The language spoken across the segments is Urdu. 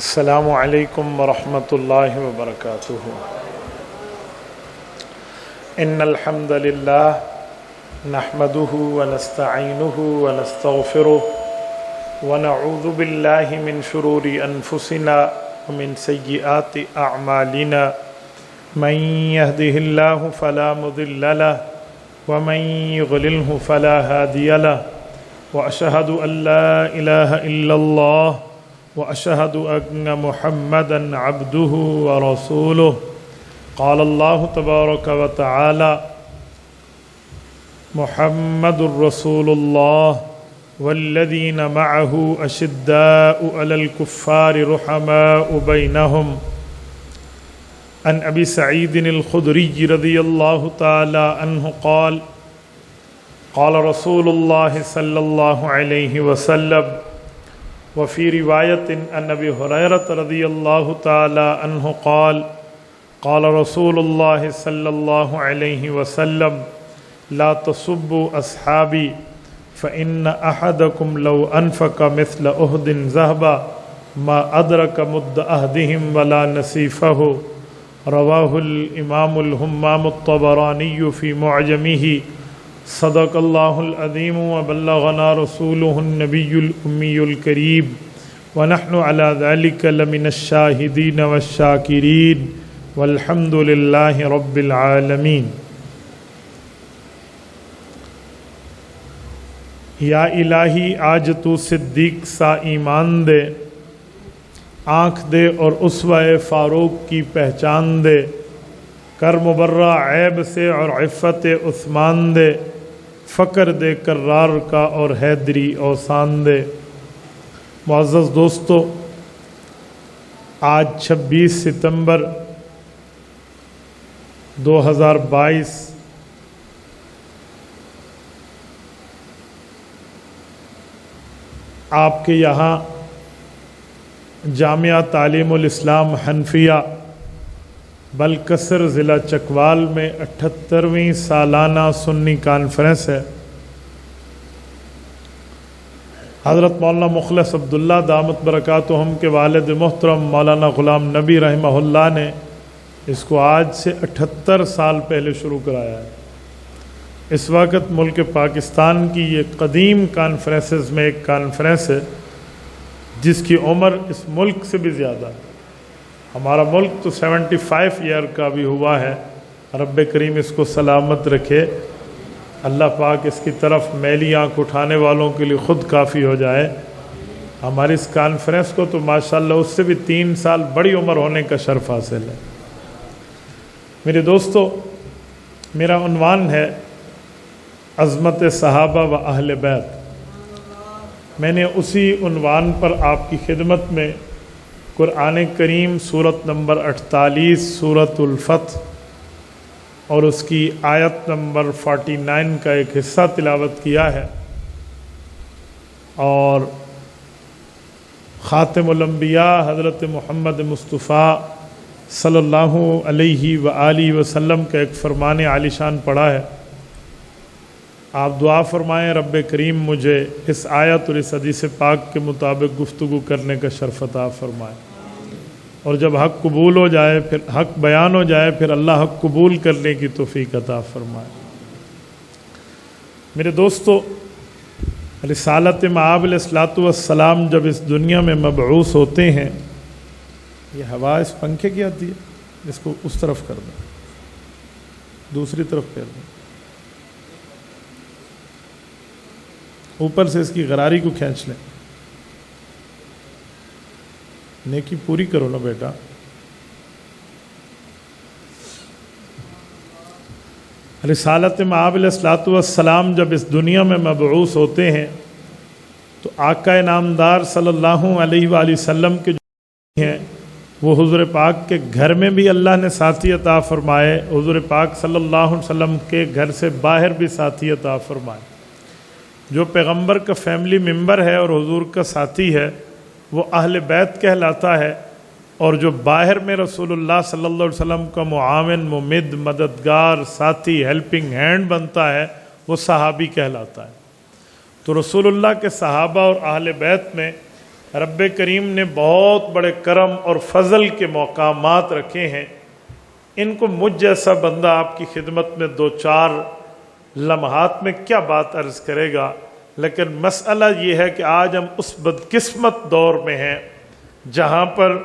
السلام علیکم ورحمۃ اللہ وبرکاتہ۔ ان الحمد للہ نحمده ونستعینه ونستغفره ونعوذ باللہ من شرور انفسنا ومن سیئات اعمالنا من يهده الله فلا مضل له ومن يضلله فلا هادي له واشهد ان لا اله الا الله وأشهد أن محمدًا عبده ورسوله قال الله تبارك وتعالى محمد رسول الله والذين معه أشداء على الكفار رحماء بينهم عن أبي سعيد الخدري رضي الله تعالى عنه قال قال رسول الله صلى الله عليه وسلم وفي رواية عن أبي هريرة رضي الله تعالى عنه قال قال رسول الله صلى الله عليه وسلم لا تسبوا أصحابي فإن أحدكم لو أنفق مثل أحد ذهبا ما أدرك مد أحدهم ولا نصيفه رواه الإمام الهمام الطبراني في معجمه صدق اللہ العظیم وبلغنا رسوله النبی الأمی الکریم ونحن على ذلك لمن الشاہدین والشاکرین والحمد للہ رب العالمین۔ یا الہی آج تو صدیق سا ایمان دے، آنکھ دے اور اسوہ فاروق کی پہچان دے، کر مبرہ عیب سے اور عفت عثمان دے، فقر دے کرار کا اور حیدری اوسان دے۔ معزز دوستو، آج 26 ستمبر 2022 آپ کے یہاں جامعہ تعلیم الاسلام حنفیہ بلکسر ضلع چکوال میں 78ویں سالانہ سنی کانفرنس ہے۔ حضرت مولانا مخلص عبداللہ دامت برکاتہم کے والد محترم مولانا غلام نبی رحمہ اللہ نے اس کو آج سے 78 سال پہلے شروع کرایا ہے۔ اس وقت ملک پاکستان کی یہ قدیم کانفرنسز میں ایک کانفرنس ہے جس کی عمر اس ملک سے بھی زیادہ ہے۔ ہمارا ملک تو 75 ایئر کا بھی ہوا ہے۔ رب کریم اس کو سلامت رکھے، اللہ پاک اس کی طرف میلی آنکھ اٹھانے والوں کے لیے خود کافی ہو جائے۔ ہماری اس کانفرنس کو تو ماشاءاللہ اس سے بھی 3 سال بڑی عمر ہونے کا شرف حاصل ہے۔ میرے دوستو، میرا عنوان ہے عظمت صحابہ و اہل بیت۔ میں نے اسی عنوان پر آپ کی خدمت میں قرآن کریم سورت نمبر 48 سورۃ الفتح اور اس کی آیت نمبر 49 کا ایک حصہ تلاوت کیا ہے، اور خاتم الانبیاء حضرت محمد مصطفیٰ صلی اللہ علیہ وآلہ وسلم کا ایک فرمان عالی شان پڑھا ہے۔ آپ دعا فرمائیں رب کریم مجھے اس آیت اور اس حدیث پاک کے مطابق گفتگو کرنے کا شرف عطا فرمائے، اور جب حق قبول ہو جائے، پھر حق بیان ہو جائے، پھر اللہ حق قبول کرنے کی توفیق عطا فرمائے۔ میرے دوستو، رسالت مآب علیہ الصلوۃ والسلام جب اس دنیا میں مبعوث ہوتے ہیں، یہ ہوا اس پنکھے کی آتی ہے، اس کو اس طرف کر دیں، دوسری طرف کر دیں، اوپر سے اس کی غراری کو کھینچ لیں۔ نیکی پوری کرو نا بیٹا۔ رسالت مآب علیہ الصلوۃ والسلام جب اس دنیا میں مبعوث ہوتے ہیں تو آقا نامدار صلی اللہ علیہ وآلہ وسلم کے جو ہیں وہ حضور پاک کے گھر میں بھی اللہ نے ساتھی عطا فرمائے، حضور پاک صلی اللہ علیہ وسلم کے گھر سے باہر بھی ساتھی عطا فرمائے۔ جو پیغمبر کا فیملی ممبر ہے اور حضور کا ساتھی ہے وہ اہل بیت کہلاتا ہے، اور جو باہر میں رسول اللہ صلی اللہ علیہ وسلم کا معاون، ممد، مددگار، ساتھی، ہیلپنگ ہینڈ بنتا ہے وہ صحابی کہلاتا ہے۔ تو رسول اللہ کے صحابہ اور اہل بیت میں رب کریم نے بہت بڑے کرم اور فضل کے مقامات رکھے ہیں، ان کو مجھ جیسا بندہ آپ کی خدمت میں دو چار لمحات میں کیا بات عرض کرے گا، لیکن مسئلہ یہ ہے کہ آج ہم اس بدقسمت دور میں ہیں جہاں پر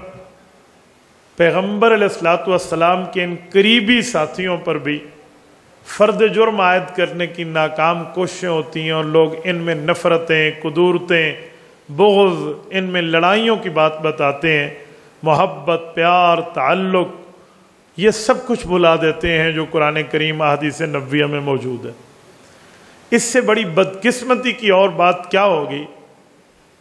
پیغمبر علیہ الصلوۃ والسلام کے ان قریبی ساتھیوں پر بھی فرد جرم عائد کرنے کی ناکام کوششیں ہوتی ہیں، اور لوگ ان میں نفرتیں، قدورتیں، بغض، ان میں لڑائیوں کی بات بتاتے ہیں، محبت، پیار، تعلق، یہ سب کچھ بھلا دیتے ہیں جو قرآن کریم احادیث نبویہ میں موجود ہے۔ اس سے بڑی بدقسمتی کی اور بات کیا ہوگی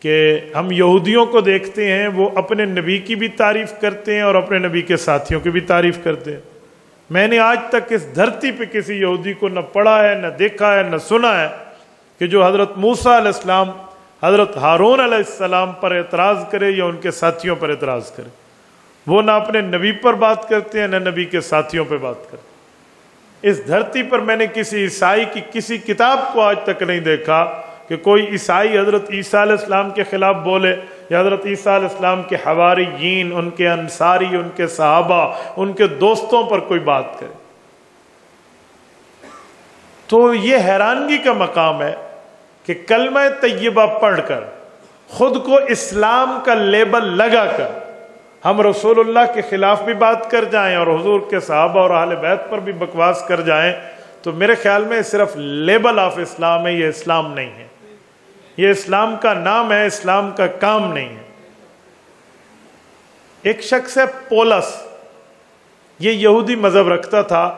کہ ہم یہودیوں کو دیکھتے ہیں، وہ اپنے نبی کی بھی تعریف کرتے ہیں اور اپنے نبی کے ساتھیوں کی بھی تعریف کرتے ہیں۔ میں نے آج تک اس دھرتی پہ کسی یہودی کو نہ پڑھا ہے، نہ دیکھا ہے، نہ سنا ہے کہ جو حضرت موسیٰ علیہ السلام، حضرت ہارون علیہ السلام پر اعتراض کرے یا ان کے ساتھیوں پر اعتراض کرے۔ وہ نہ اپنے نبی پر بات کرتے ہیں، نہ نبی کے ساتھیوں پہ بات کرتے ہیں۔ اس دھرتی پر میں نے کسی عیسائی کی کسی کتاب کو آج تک نہیں دیکھا کہ کوئی عیسائی حضرت عیسیٰ علیہ السلام کے خلاف بولے یا حضرت عیسیٰ علیہ السلام کے حواریین، ان کے انصاری، ان کے صحابہ، ان کے دوستوں پر کوئی بات کرے۔ تو یہ حیرانگی کا مقام ہے کہ کلمہ طیبہ پڑھ کر، خود کو اسلام کا لیبل لگا کر ہم رسول اللہ کے خلاف بھی بات کر جائیں اور حضور کے صحابہ اور اہل بیت پر بھی بکواس کر جائیں، تو میرے خیال میں صرف لیبل آف اسلام ہے، یہ اسلام نہیں ہے، یہ اسلام کا نام ہے، اسلام کا کام نہیں ہے۔ ایک شخص ہے پولس، یہ یہودی مذہب رکھتا تھا،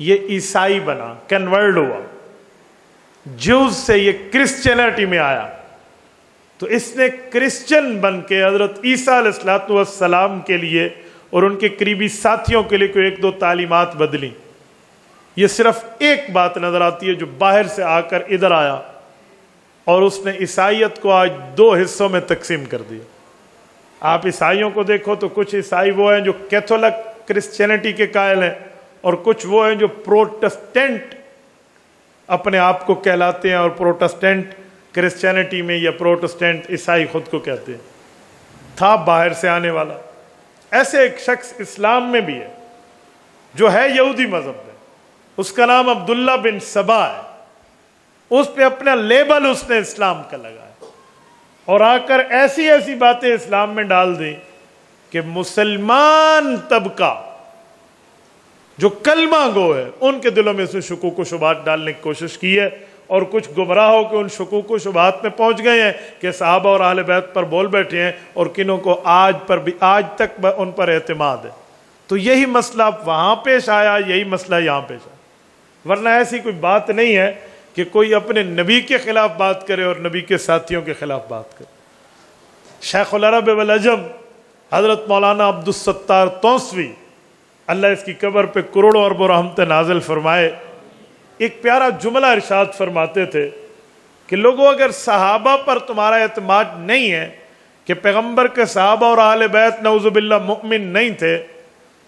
یہ عیسائی بنا، کنورٹ ہوا، جوز سے یہ کرسچینٹی میں آیا، تو اس نے کرسچن بن کے حضرت عیسیٰ علیہ السلام کے لیے اور ان کے قریبی ساتھیوں کے لیے کوئی ایک دو تعلیمات بدلی۔ یہ صرف ایک بات نظر آتی ہے جو باہر سے آ کر ادھر آیا، اور اس نے عیسائیت کو آج دو حصوں میں تقسیم کر دیا۔ آپ عیسائیوں کو دیکھو تو کچھ عیسائی وہ ہیں جو کیتھولک کرسچینٹی کے قائل ہیں، اور کچھ وہ ہیں جو پروٹسٹنٹ اپنے آپ کو کہلاتے ہیں، اور پروٹسٹنٹ کرسچینٹی میں یا پروٹسٹنٹ عیسائی خود کو کہتے ہیں۔ تھا باہر سے آنے والا۔ ایسے ایک شخص اسلام میں بھی ہے جو ہے یہودی مذہب میں، اس کا نام عبداللہ بن سبا ہے، اس پہ اپنا لیبل اس نے اسلام کا لگایا، اور آ کر ایسی ایسی باتیں اسلام میں ڈال دیں کہ مسلمان طبقہ جو کلمہ گو ہے ان کے دلوں میں سے شکوک و شبہات ڈالنے کی کوشش کی ہے، اور کچھ گمراہ ہو کے ان شکوک و شبہات میں پہنچ گئے ہیں کہ صحابہ اور اہل بیت پر بول بیٹھے ہیں، اور کنوں کو آج تک ان پر اعتماد ہے۔ تو یہی مسئلہ وہاں پیش آیا، یہی مسئلہ یہاں پیش آیا، ورنہ ایسی کوئی بات نہیں ہے کہ کوئی اپنے نبی کے خلاف بات کرے اور نبی کے ساتھیوں کے خلاف بات کرے۔ شیخ العرب والعجم حضرت مولانا عبدالستار توسوی، اللہ اس کی قبر پہ کروڑوں اربوں رحمتیں نازل فرمائے، ایک پیارا جملہ ارشاد فرماتے تھے کہ لوگوں، اگر صحابہ پر تمہارا اعتماد نہیں ہے کہ پیغمبر کے صحابہ اور اہل بیت نعوذ باللہ مؤمن نہیں تھے،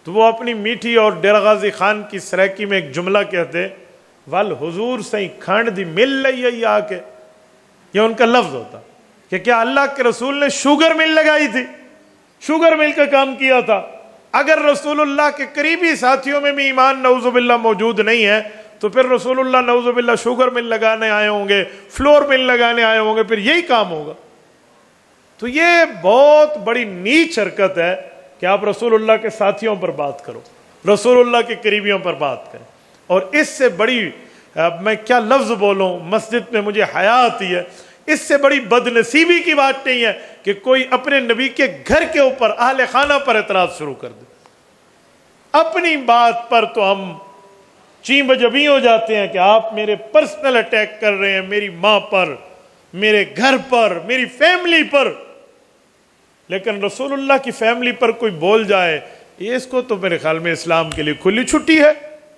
تو وہ اپنی میٹھی اور ڈیرہ غازی خان کی سریکی میں ایک جملہ کہتے، وال حضور سہیں کھانڈ دی مل لئی ہے آ کے، یہ ان کا لفظ ہوتا کہ کیا اللہ کے رسول نے شوگر مل لگائی تھی، شوگر مل کا کام کیا تھا؟ اگر رسول اللہ کے قریبی ساتھیوں میں بھی ایمان نعوذ باللہ موجود نہیں ہے تو پھر رسول اللہ نعوذ باللہ شوگر مل لگانے آئے ہوں گے، فلور مل لگانے آئے ہوں گے، پھر یہی کام ہوگا۔ تو یہ بہت بڑی نیچ حرکت ہے کہ آپ رسول اللہ کے ساتھیوں پر بات کرو، رسول اللہ کے قریبیوں پر بات کریں، اور اس سے بڑی میں کیا لفظ بولوں، مسجد میں مجھے حیا آتی ہے، اس سے بڑی بدنصیبی کی بات نہیں ہے کہ کوئی اپنے نبی کے گھر کے اوپر اہل خانہ پر اعتراض شروع کر دے۔ اپنی بات پر تو ہم چین بجبی ہو جاتے ہیں کہ آپ میرے پرسنل اٹیک کر رہے ہیں، میری ماں پر، میرے گھر پر، میری فیملی پر، لیکن رسول اللہ کی فیملی پر کوئی بول جائے، یہ اس کو تو میرے خیال میں اسلام کے لیے کھلی چھٹی ہے۔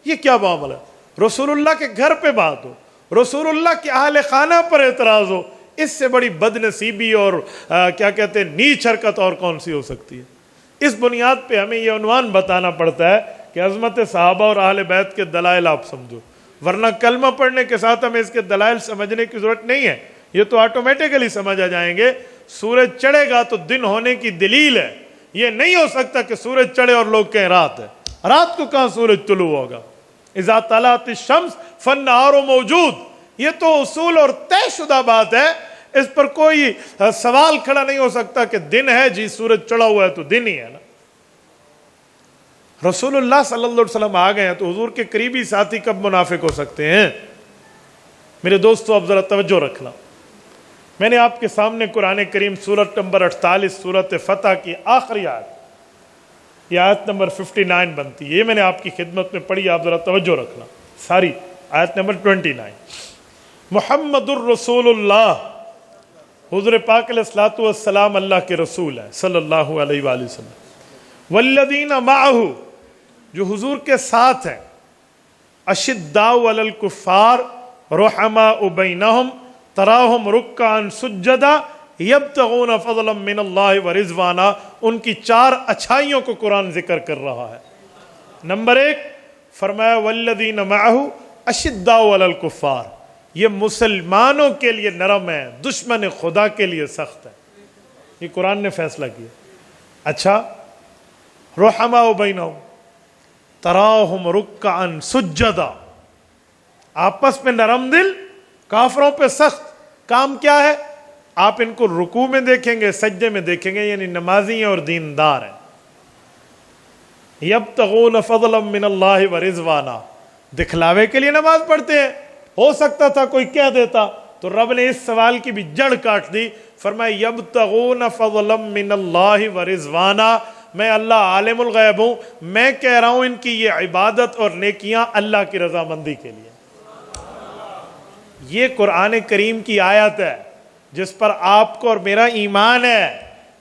یہ کیا معاملہ ہے؟ رسول اللہ کے گھر پہ بات ہو، رسول اللہ کے اہل خانہ پر اعتراض ہو، اس سے بڑی بد نصیبی اور کیا کہتے ہیں نیچ حرکت اور کون سی ہو سکتی ہے؟ اس بنیاد پہ ہمیں یہ عنوان بتانا پڑتا ہے کہ عظمت صحابہ اور اہل بیت کے دلائل آپ سمجھو، ورنہ کلمہ پڑھنے کے ساتھ ہمیں اس کے دلائل سمجھنے کی ضرورت نہیں ہے، یہ تو آٹومیٹیکلی سمجھ آ جائیں گے۔ سورج چڑھے گا تو دن ہونے کی دلیل ہے. یہ نہیں ہو سکتا کہ سورج چڑھے اور لوگ کہیں رات ہے. رات کو کہاں سورج طلوع ہوگا؟ اذا طلعت الشمس فالنہار موجود. یہ تو اصول اور طے شدہ بات ہے, اس پر کوئی سوال کھڑا نہیں ہو سکتا کہ دن ہے جی, سورج چڑھا ہوا ہے تو دن ہی ہے نا. رسول اللہ صلی اللہ علیہ وسلم آ گئے ہیں تو حضور کے قریبی ساتھی کب منافق ہو سکتے ہیں؟ میرے دوستو اب ذرا توجہ رکھنا. میں نے آپ کے سامنے قرآن کریم سورت نمبر 48 سورت فتح کی آخری آیت, یہ آیت نمبر 59 بنتی ہے, یہ میں نے آپ کی خدمت میں پڑھی, آپ ذرا توجہ رکھنا. ساری آیت نمبر 29. محمد الرسول اللہ, حضور پاک علیہ الصلوۃ والسلام اللہ کے رسول ہیں صلی اللہ علیہ وآلہ وسلم. والذین معہ, جو حضور کے ساتھ ہیں, اشداء علی الکفار رحماء بینہم تراہم رکعا سجدا یبتغون فضلا من اللہ ورضوانا. ان کی 4 اچھائیوں کو قرآن ذکر کر رہا ہے. نمبر 1 فرمایا والذین معہ اشداء علی الکفار, یہ مسلمانوں کے لیے نرم ہے, دشمن خدا کے لیے سخت ہے. یہ قرآن نے فیصلہ کیا. اچھا, رحماء بینہم تراہم رکعا سجدا, آپس میں نرم دل, کافروں پہ سخت. کام کیا ہے؟ آپ ان کو رکوع میں دیکھیں گے, سجدے میں دیکھیں گے, یعنی نمازی ہیں اور دیندار ہیں. یبتغون فضلا من اللہ ورضوانا, دکھلاوے کے لیے نماز پڑھتے ہیں. ہو سکتا تھا کوئی کہہ دیتا, تو رب نے اس سوال کی بھی جڑ کاٹ دی. فرمایا یبتغون فضلا من اللہ ورضوانا, میں اللہ عالم الغیب ہوں, میں کہہ رہا ہوں ان کی یہ عبادت اور نیکیاں اللہ کی رضامندی کے لیے. یہ قرآن کریم کی آیت ہے جس پر آپ کو اور میرا ایمان ہے.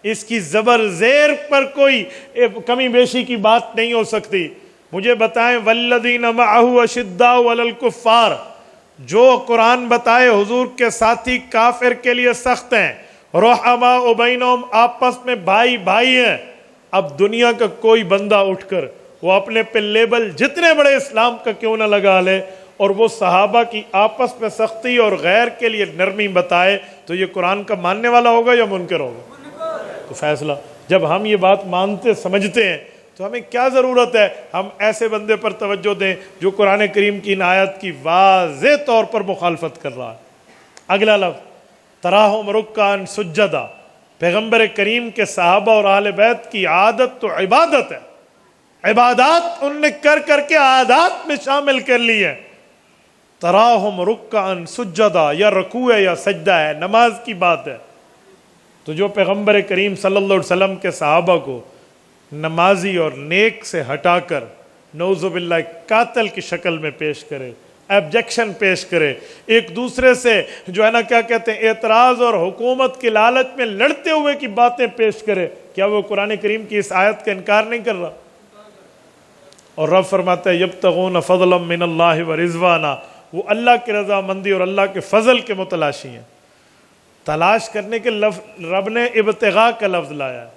اس کی زبر زیر پر کوئی کمی بیشی کی بات نہیں ہو سکتی. مجھے بتائیں, والذین معہ اشداء علی الکفار, جو قرآن بتائے حضور کے ساتھی کافر کے لیے سخت ہیں, رحماء بینہم, آپس میں بھائی بھائی ہیں. اب دنیا کا کوئی بندہ اٹھ کر وہ اپنے پہ لیبل جتنے بڑے اسلام کا کیوں نہ لگا لے, اور وہ صحابہ کی آپس میں سختی اور غیر کے لیے نرمی بتائے, تو یہ قرآن کا ماننے والا ہوگا یا منکر ہوگا؟ تو فیصلہ, جب ہم یہ بات مانتے سمجھتے ہیں تو ہمیں کیا ضرورت ہے ہم ایسے بندے پر توجہ دیں جو قرآن کریم کی ان آیت کی واضح طور پر مخالفت کر رہا ہے. اگلا لفظ تراہم رکعا سجدا, پیغمبر کریم کے صحابہ اور اہل بیت کی عادت تو عبادت ہے. عبادات ان نے کر کر کے عادات میں شامل کر لی ہے. تراہم رکعا سجدا, یا رکوع ہے یا سجدہ ہے, نماز کی بات ہے. تو جو پیغمبر کریم صلی اللہ علیہ وسلم کے صحابہ کو نمازی اور نیک سے ہٹا کر نعوذ باللہ قاتل کی شکل میں پیش کرے, ایبجیکشن پیش کرے, ایک دوسرے سے جو ہے نا کیا کہتے ہیں اعتراض اور حکومت کی لالچ میں لڑتے ہوئے کی باتیں پیش کرے, کیا وہ قرآن کریم کی اس آیت کا انکار نہیں کر رہا؟ اور رب فرماتا ہے یبتغون فضلا من اللہ ورضوانا, وہ اللہ کی رضامندی اور اللہ کے فضل کے متلاشی ہیں. تلاش کرنے کے رب نے ابتغاء کا لفظ لایا ہے.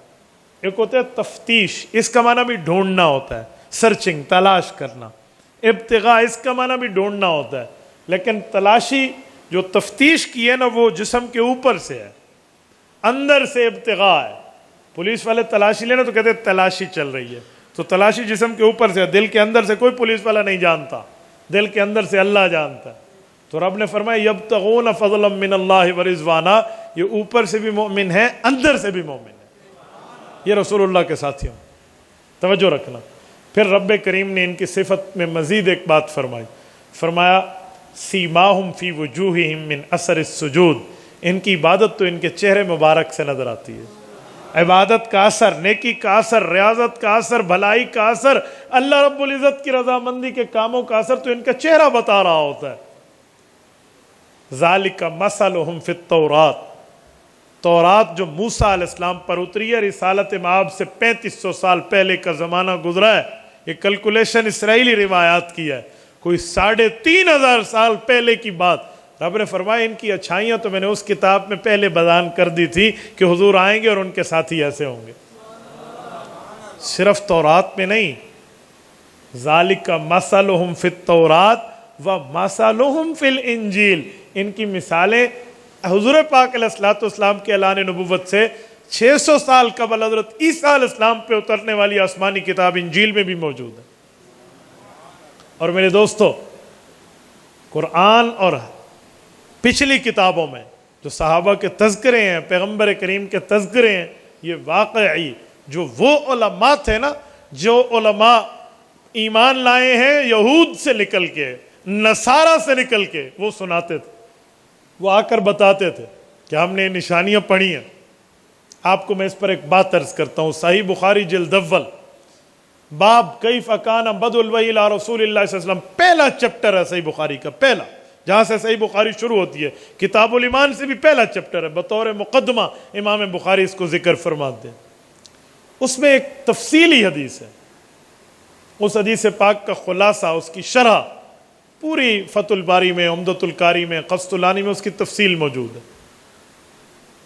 ایک ہوتا ہے تفتیش, اس کا معنی بھی ڈھونڈنا ہوتا ہے, سرچنگ, تلاش کرنا. ابتغاء اس کا معنی بھی ڈھونڈنا ہوتا ہے, لیکن تلاشی جو تفتیش کی ہے نا وہ جسم کے اوپر سے ہے, اندر سے ابتغاء ہے. پولیس والے تلاشی لینا تو کہتے ہیں تلاشی چل رہی ہے, تو تلاشی جسم کے اوپر سے ہے, دل کے اندر سے کوئی پولیس والا نہیں جانتا, دل کے اندر سے اللہ جانتا ہے. تو رب نے فرمایا یبتغون فضلا من اللہ ورضوانا, یہ اوپر سے بھی مومن ہے, اندر سے بھی مومن ہے. یہ رسول اللہ کے ساتھیوں, توجہ رکھنا. پھر رب کریم نے ان کی صفت میں مزید ایک بات فرمائی. فرمایا سیماہم فی وجوہہم من اثر السجود, ان کی عبادت تو ان کے چہرے مبارک سے نظر آتی ہے. عبادت کا اثر, نیکی کا اثر, ریاضت کا اثر, بھلائی کا اثر, اللہ رب العزت کی رضامندی کے کاموں کا اثر تو ان کا چہرہ بتا رہا ہوتا ہے. ذالک مثلہم فی التورات, تورات جو موسیٰ علیہ السلام پر اتری ہے, رسالت مآب سے 3500 سال پہلے کا زمانہ گزرا ہے. یہ کیلکولیشن اسرائیلی روایات کی ہے, کوئی 3500 سال پہلے کی بات. رب نے فرمایا ان کی اچھائیاں تو میں نے اس کتاب میں پہلے بیان کر دی تھی کہ حضور آئیں گے اور ان کے ساتھی ایسے ہوں گے. صرف تورات میں نہیں, ذالک مثلہم فی التورات و مثلہم فی الانجیل, ان کی مثالیں حضور پاک علیہ الصلوۃ والسلام کے اعلان نبوت سے 600 سال قبل حضرت عیسیٰ علیہ السلام پہ اترنے والی آسمانی کتاب انجیل میں بھی موجود ہے۔ اور میرے دوستو، قرآن اور پچھلی کتابوں میں جو صحابہ کے تذکرے ہیں، پیغمبر کریم کے تذکرے ہیں، یہ واقعی جو وہ علماء تھے نا، جو علماء ایمان لائے ہیں یہود سے نکل کے، نصارہ سے نکل کے، وہ سناتے تھے، وہ آ کر بتاتے تھے کہ ہم نے نشانیاں پڑھی ہیں۔ آپ کو میں اس پر ایک بات عرض کرتا ہوں، صحیح بخاری جلد اول باب کیف کان بدء الوحی الی رسول اللہ صلی اللہ علیہ وسلم، پہلا چپٹر ہے صحیح بخاری کا، پہلا جہاں سے صحیح بخاری شروع ہوتی ہے، کتاب الایمان سے بھی پہلا چپٹر ہے، بطور مقدمہ امام بخاری اس کو ذکر فرماتے ہیں۔ اس میں ایک تفصیلی حدیث ہے، اس حدیث پاک کا خلاصہ، اس کی شرح پوری فتح الباری میں، عمدۃ القاری میں، قسطلانی میں اس کی تفصیل موجود ہے۔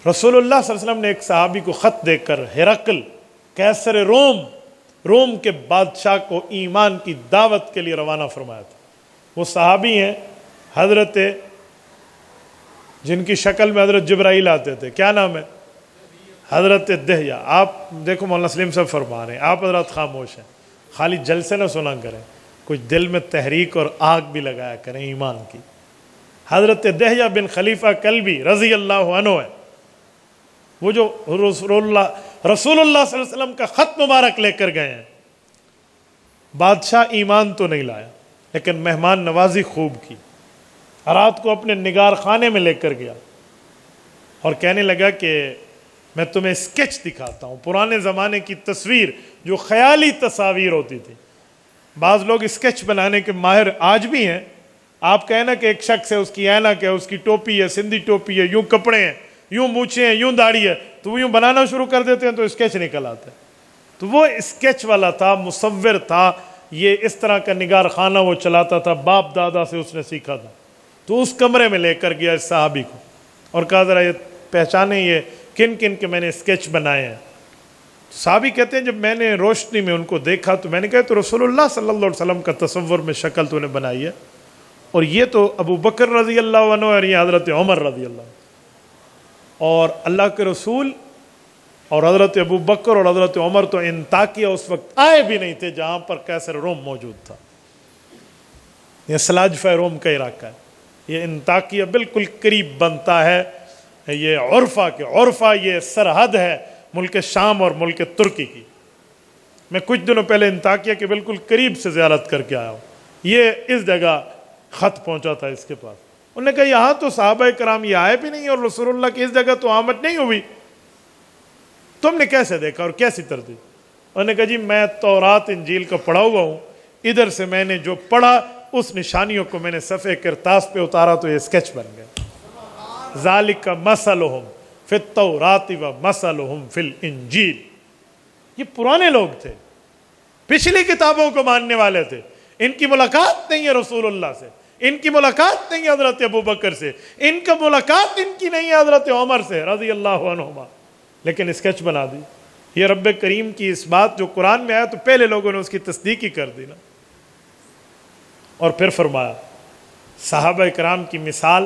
رسول اللہ صلی اللہ علیہ وسلم نے ایک صحابی کو خط دے کر ہرقل قیصر روم کے بادشاہ کو ایمان کی دعوت کے لیے روانہ فرمایا تھا۔ وہ صحابی ہیں حضرت، جن کی شکل میں حضرت جبرائیل آتے تھے، کیا نام ہے؟ حضرت دہیہ۔ آپ دیکھو مولانا سلیم صاحب فرما رہے ہیں، آپ حضرات خاموش ہیں، خالی جلسے نہ سنا کریں، کچھ دل میں تحریک اور آگ بھی لگایا کریں ایمان کی۔ حضرت دہیہ بن خلیفہ کلبی رضی اللہ عنہ ہے، وہ جو رسول اللہ صلی اللہ علیہ وسلم کا خط مبارک لے کر گئے ہیں۔ بادشاہ ایمان تو نہیں لایا، لیکن مہمان نوازی خوب کی، رات کو اپنے نگار خانے میں لے کر گیا اور کہنے لگا کہ میں تمہیں اسکیچ دکھاتا ہوں، پرانے زمانے کی تصویر جو خیالی تصاویر ہوتی تھی۔ بعض لوگ اسکیچ بنانے کے ماہر آج بھی ہیں، آپ کہیں نا کہ ایک شخص ہے، اس کی اینک ہے، اس کی ٹوپی ہے، سندھی ٹوپی ہے، یوں کپڑے ہیں، یوں مونچھیں ہیں، یوں داڑھی ہے، تو وہ یوں بنانا شروع کر دیتے ہیں تو اسکیچ نکل آتا ہے۔ تو وہ اسکیچ والا تھا، مصور تھا، یہ اس طرح کا نگار خانہ وہ چلاتا تھا، باپ دادا سے اس نے سیکھا تھا۔ تو اس کمرے میں لے کر گیا اس صحابی کو اور کہا ذرا یہ پہچانے یہ کن کن کے میں نے اسکیچ بنائے ہیں۔ صحابی کہتے ہیں جب میں نے روشنی میں ان کو دیکھا تو میں نے کہا تو رسول اللہ صلی اللہ علیہ وسلم کا تصور میں شکل تو نے بنائی ہے، اور یہ تو ابو بکر رضی اللہ عنہ اور یہ حضرت عمر رضی اللہ عنہ، اور اللہ کے رسول اور حضرت ابو بکر اور حضرت عمر تو انطاکیہ اس وقت آئے بھی نہیں تھے جہاں پر قیصر روم موجود تھا۔ یہ سلاجفہ روم کا علاقہ ہے، یہ انطاکیہ بالکل قریب بنتا ہے، یہ عرفہ یہ سرحد ہے ملک شام اور ملک ترکی کی۔ میں کچھ دنوں پہلے انطاکیہ کے بالکل قریب سے زیارت کر کے آیا ہوں، یہ اس جگہ خط پہنچا تھا اس کے پاس۔ انہوں نے کہا یہاں تو صحابہ کرام یہ آئے بھی نہیں اور رسول اللہ کی اس جگہ تو آمد نہیں ہوئی، تم نے کیسے دیکھا اور کیسی تردید؟ انہوں نے کہا جی میں تورات انجیل کا پڑھا ہوا ہوں، ادھر سے میں نے جو پڑھا اس نشانیوں کو میں نے صفحے کرتاس پہ اتارا تو یہ اسکیچ بن گیا۔ ذالک مثلہم فی التوراۃ و مثلہم فی الانجیل۔ یہ پرانے لوگ تھے، پچھلی کتابوں کو ماننے والے تھے، ان کی ملاقات نہیں ہے رسول اللہ سے، ان کی ملاقات نہیں ہے حضرت ابو بکر سے، ان کا ملاقات ان کی نہیں ہے حضرت عمر سے رضی اللہ عنہما، لیکن اسکیچ بنا دی۔ یہ رب کریم کی اس بات جو قرآن میں آیا تو پہلے لوگوں نے اس کی تصدیق ہی کر دی نا۔ اور پھر فرمایا صحابہ کرام کی مثال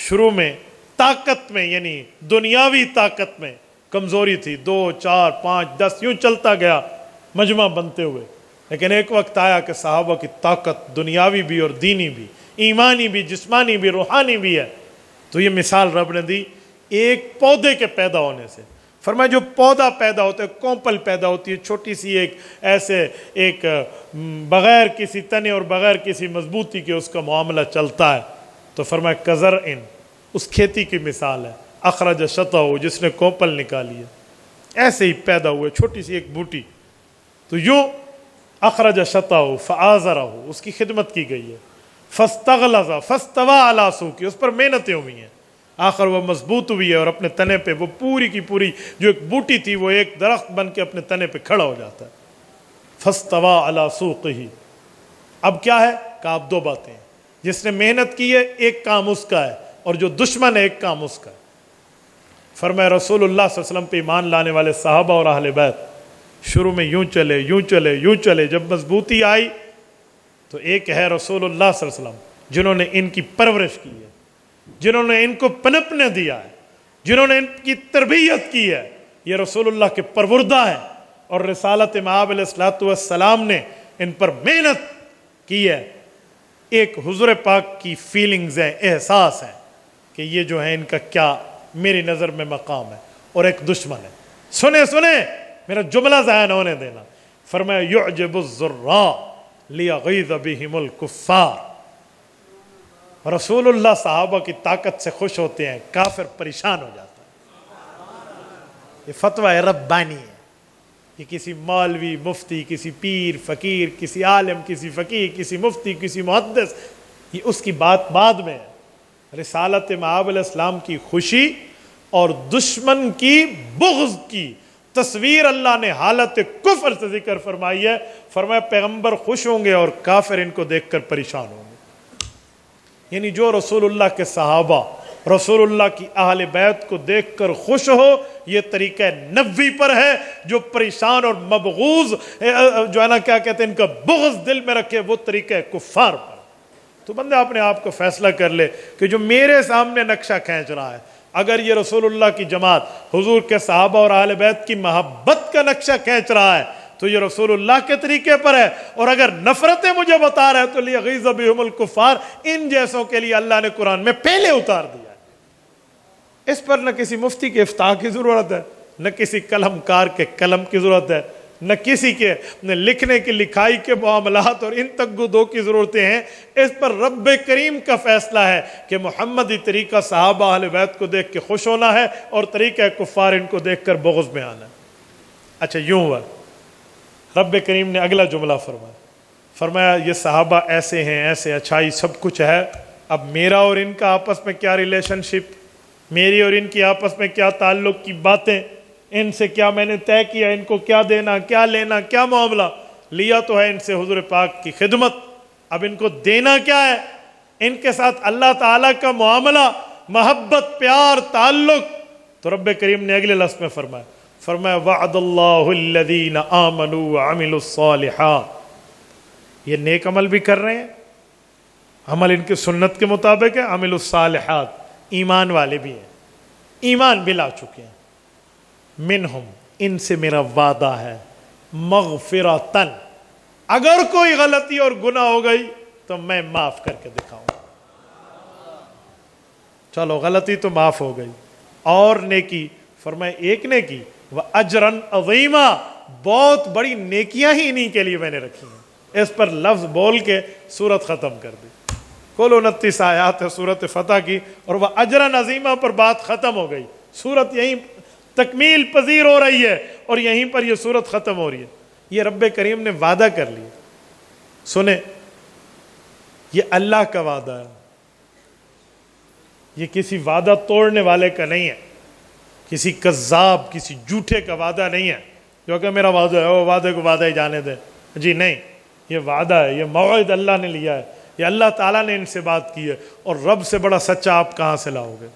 شروع میں طاقت میں، یعنی دنیاوی طاقت میں کمزوری تھی، 2 4 5 10 یوں چلتا گیا مجمع بنتے ہوئے، لیکن ایک وقت آیا کہ صحابہ کی طاقت دنیاوی بھی اور دینی بھی، ایمانی بھی، جسمانی بھی، روحانی بھی ہے۔ تو یہ مثال رب نے دی ایک پودے کے پیدا ہونے سے۔ فرمایا جو پودا پیدا ہوتا ہے، کومپل پیدا ہوتی ہے، چھوٹی سی ایک بغیر کسی تنے اور بغیر کسی مضبوطی کے اس کا معاملہ چلتا ہے، تو فرمایا کزرعن، اس کھیتی کی مثال ہے، اخرج شطأہ، جس نے کومپل نکالی ہے، ایسے ہی پیدا ہوئے چھوٹی سی ایک بوٹی، تو یوں اخرج شطأہ فآزرہ، اس کی خدمت کی گئی ہے، فاستغلظ فاستوى علی سوقہ، اس پر محنتیں ہوئی ہیں، آخر وہ مضبوط ہوئی ہے اور اپنے تنے پہ وہ پوری کی پوری جو ایک بوٹی تھی وہ ایک درخت بن کے اپنے تنے پہ کھڑا ہو جاتا ہے۔ فاستوى علی سوقہ، اب کیا ہے کہ آپ دو باتیں ہیں، جس نے محنت کی ہے ایک کام اس کا ہے، اور جو دشمن ہے ایک کام اس کا ہے۔ فرمایا رسول اللہ صلی اللہ علیہ وسلم پہ ایمان لانے والے صحابہ اور اہل بیت شروع میں یوں چلے یوں چلے یوں چلے، جب مضبوطی آئی تو ایک ہے رسول اللہ صلی اللہ علیہ وسلم جنہوں نے ان کی پرورش کی ہے، جنہوں نے ان کو پنپنے دیا ہے، جنہوں نے ان کی تربیت کی ہے، یہ رسول اللہ کے پروردہ ہیں، اور رسالت مآب علیہ الصلوۃ والسلام نے ان پر محنت کی ہے۔ ایک حضور پاک کی فیلنگز ہیں، احساس ہیں کہ یہ جو ہے ان کا کیا میری نظر میں مقام ہے، اور ایک دشمن ہے۔ سنیں میرا جملہ ضائع نہ ہونے دینا۔ فرمایا یعجب الزراء لیغیظ بہم الکفار۔ رسول اللہ صحابہ کی طاقت سے خوش ہوتے ہیں، کافر پریشان ہو جاتا ہے۔ یہ فتویٰ ربانی ہے، یہ کسی مولوی مفتی، کسی پیر فقیر، کسی عالم، کسی فقیہ، کسی مفتی، کسی محدث، یہ اس کی بات بعد میں ہے۔ رسالت مآب علیہ السلام کی خوشی اور دشمن کی بغض کی تصویر اللہ نے حالت کفر سے ذکر فرمائی ہے۔ فرمایا پیغمبر خوش ہوں گے اور کافر ان کو دیکھ کر پریشان ہوں گے۔ یعنی جو رسول اللہ کے صحابہ، رسول اللہ کی اہل بیت کو دیکھ کر خوش ہو، یہ طریقہ نبوی پر ہے۔ جو پریشان اور مبغوض جو ہے نا کیا کہتے ہیں ان کا بغض دل میں رکھے، وہ طریقہ کفار پر۔ تو بندہ اپنے آپ کو فیصلہ کر لے کہ جو میرے سامنے نقشہ کھینچ رہا ہے، اگر یہ رسول اللہ کی جماعت، حضور کے صحابہ اور اہل بیت کی محبت کا نقشہ کھینچ رہا ہے تو یہ رسول اللہ کے طریقے پر ہے، اور اگر نفرتیں مجھے بتا رہا ہے تو لیغیظ بہم الکفار، ان جیسوں کے لیے اللہ نے قرآن میں پہلے اتار دیا ہے۔ اس پر نہ کسی مفتی کے افتاء کی ضرورت ہے، نہ کسی قلم کار کے قلم کی ضرورت ہے، نہ کسی کے لکھنے کی لکھائی کے معاملات اور ان تک گدو کی ضرورتیں ہیں۔ اس پر رب کریم کا فیصلہ ہے کہ محمدی طریقہ صحابہ اہل بیت کو دیکھ کے خوش ہونا ہے، اور طریقہ کفار ان کو دیکھ کر بغض میں آنا ہے۔ اچھا یوں ہوا، رب کریم نے اگلا جملہ فرمایا یہ صحابہ ایسے ہیں، ایسے اچھائی سب کچھ ہے، اب میرا اور ان کا آپس میں کیا ریلیشن شپ، میری اور ان کی آپس میں کیا تعلق کی باتیں، ان سے کیا میں نے طے کیا، ان کو کیا دینا، کیا لینا، کیا معاملہ لیا تو ہے ان سے حضور پاک کی خدمت، اب ان کو دینا کیا ہے، ان کے ساتھ اللہ تعالیٰ کا معاملہ، محبت، پیار، تعلق۔ تو رب کریم نے اگلے لفظ میں فرمایا وعد اللہ الذین آمنوا وعملوا الصالحات، یہ نیک عمل بھی کر رہے ہیں، عمل ان کی سنت کے مطابق ہے، عملوا الصالحات، ایمان والے بھی ہیں، ایمان بھی لا چکے ہیں، منہم، ان سے میرا وعدہ ہے، مغفرتن، اگر کوئی غلطی اور گناہ ہو گئی تو میں معاف کر کے دکھاؤں۔ چلو غلطی تو معاف ہو گئی، اور نیکی، فرمائے ایک نیکی، وَأَجْرًا عَظِيمًا، بہت بڑی نیکیاں ہی انہی کے لیے میں نے رکھی ہیں۔ اس پر لفظ بول کے سورت ختم کر دی۔ کل 29 آیات ہے سورت فتح کی، اور وَأَجْرًا عَظِيمًا پر بات ختم ہو گئی، سورت یہیں تکمیل پذیر ہو رہی ہے، اور یہیں پر یہ سورت ختم ہو رہی ہے۔ یہ رب کریم نے وعدہ کر لیا۔ سنیں، یہ اللہ کا وعدہ ہے، یہ کسی وعدہ توڑنے والے کا نہیں ہے، کسی کذاب، کسی جھوٹے کا وعدہ نہیں ہے جو کہ میرا وعدہ ہے، وہ وعدے کو وعدہ ہی جانے دیں، جی نہیں، یہ وعدہ ہے، یہ موعد اللہ نے لیا ہے، یہ اللہ تعالیٰ نے ان سے بات کی ہے، اور رب سے بڑا سچا آپ کہاں سے لاؤ گے؟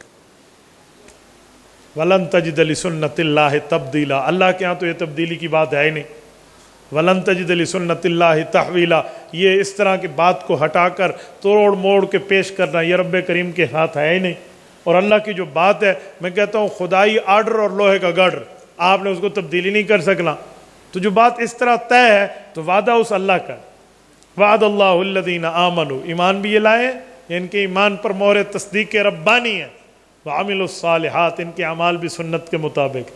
وَلَن تَجِدَ لِسُنَّتِ اللَّهِ تَبْدِيلًا، اللہ کے ہاں تو یہ تبدیلی کی بات ہے ہی نہیں۔ وَلَن تَجِدَ لِسُنَّتِ اللَّهِ تَحْوِيلًا، یہ اس طرح کی بات کو ہٹا کر توڑ موڑ کے پیش کرنا یہ رب کریم کے ہاتھ ہے ہی نہیں۔ اور اللہ کی جو بات ہے، میں کہتا ہوں خدائی آرڈر اور لوہے کا گڑھ، آپ نے اس کو تبدیلی نہیں کر سکنا۔ تو جو بات اس طرح طے ہے تو وعدہ اس اللہ کا۔ وعد اللہ الذین آمنوا، ایمان بھی یہ لائے، ان کے ایمان پر مہر تصدیق ربانی ہے، وعملوا الصالحات، ان کے اعمال بھی سنت کے مطابق،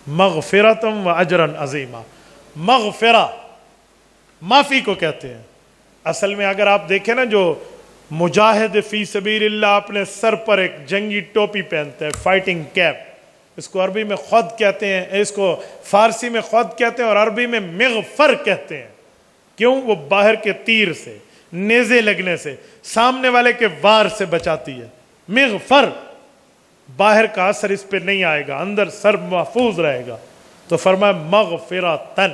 مغفرتم واجرا عظیما۔ مغفرہ معافی کو کہتے ہیں۔ اصل میں اگر آپ دیکھیں نا، جو مجاہد فی سبیل اللہ اپنے سر پر ایک جنگی ٹوپی پہنتے ہیں، فائٹنگ کیپ، اس کو عربی میں خود کہتے ہیں، اس کو فارسی میں خود کہتے ہیں، اور عربی میں مغفر کہتے ہیں۔ کیوں؟ وہ باہر کے تیر سے، نیزے لگنے سے، سامنے والے کے وار سے بچاتی ہے۔ مغفر، باہر کا اثر اس پہ نہیں آئے گا، اندر سر محفوظ رہے گا۔ تو فرمایا مغفرتن،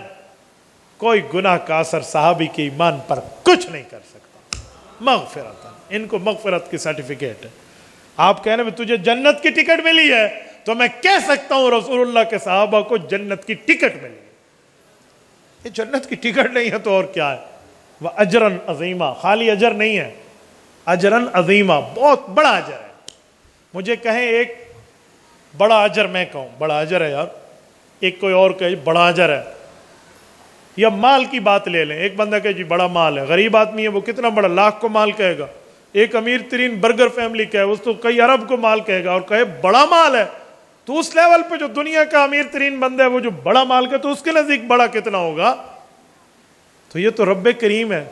کوئی گناہ کا اثر صحابی کے ایمان پر کچھ نہیں کر سکتا۔ مغفرتن، ان کو مغفرت کی سرٹیفکیٹ ہے۔ آپ کہنے میں تجھے جنت کی ٹکٹ ملی ہے، تو میں کہہ سکتا ہوں رسول اللہ کے صحابہ کو جنت کی ٹکٹ ملی ہے۔ یہ جنت کی ٹکٹ نہیں ہے تو اور کیا ہے؟ وہ اجرن عظیمہ، خالی اجر نہیں ہے، اجرن عظیمہ، بہت بڑا اجر ہے۔ مجھے کہیں ایک بڑا اجر، میں کہوں بڑا اجر ہے یار، ایک کوئی اور کہے بڑا اجر ہے، یا مال کی بات لے لیں، ایک بندہ کہے جی بڑا مال ہے، غریب آدمی ہے وہ کتنا بڑا، لاکھ کو مال کہے گا، ایک امیر ترین برگر فیملی کہے اس تو کئی ارب کو مال کہے گا اور کہے بڑا مال ہے، تو اس لیول پہ جو دنیا کا امیر ترین بندہ ہے وہ جو بڑا مال کہے تو اس کے نزدیک بڑا کتنا ہوگا؟ تو یہ تو رب کریم ہے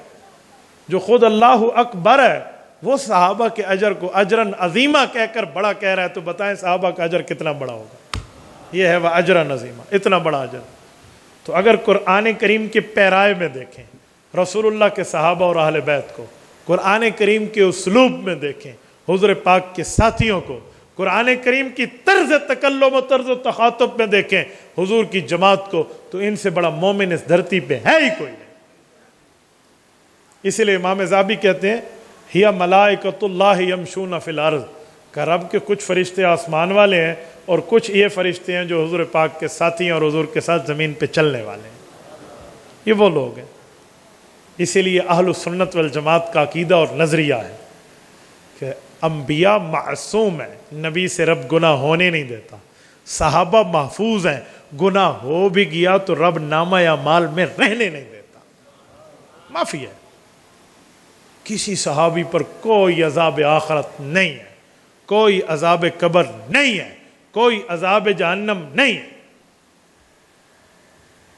جو خود اللہ اکبر ہے، وہ صحابہ کے اجر کو اجرن عظیمہ کہہ کر بڑا کہہ رہا ہے، تو بتائیں صحابہ کا اجر کتنا بڑا ہوگا؟ یہ ہے وہ اجرن عظیمہ، اتنا بڑا اجر۔ تو اگر قرآن کریم کے پیرائے میں دیکھیں رسول اللہ کے صحابہ اور اہل بیت کو، قرآن کریم کے اسلوب میں دیکھیں حضور پاک کے ساتھیوں کو، قرآن کریم کی طرز تکلم و طرز و تخاطب میں دیکھیں حضور کی جماعت کو، تو ان سے بڑا مومن اس دھرتی پہ ہے ہی کوئی نہیں۔ اسی لیے امام زابی کہتے ہیں ہیا ملائکۃ اللہ یمشون فی الارض، کہ رب کے کچھ فرشتے آسمان والے ہیں اور کچھ یہ فرشتے ہیں جو حضور پاک کے ساتھی ہیں اور حضور کے ساتھ زمین پہ چلنے والے ہیں، یہ وہ لوگ ہیں۔ اسی لیے اہل السنت والجماعت کا عقیدہ اور نظریہ ہے کہ انبیاء معصوم ہیں، نبی سے رب گناہ ہونے نہیں دیتا، صحابہ محفوظ ہیں، گناہ ہو بھی گیا تو رب نامہ یا مال میں رہنے نہیں دیتا، معافی ہے۔ کسی صحابی پر کوئی عذاب آخرت نہیں ہے، کوئی عذاب قبر نہیں ہے، کوئی عذاب جہنم نہیں ہے۔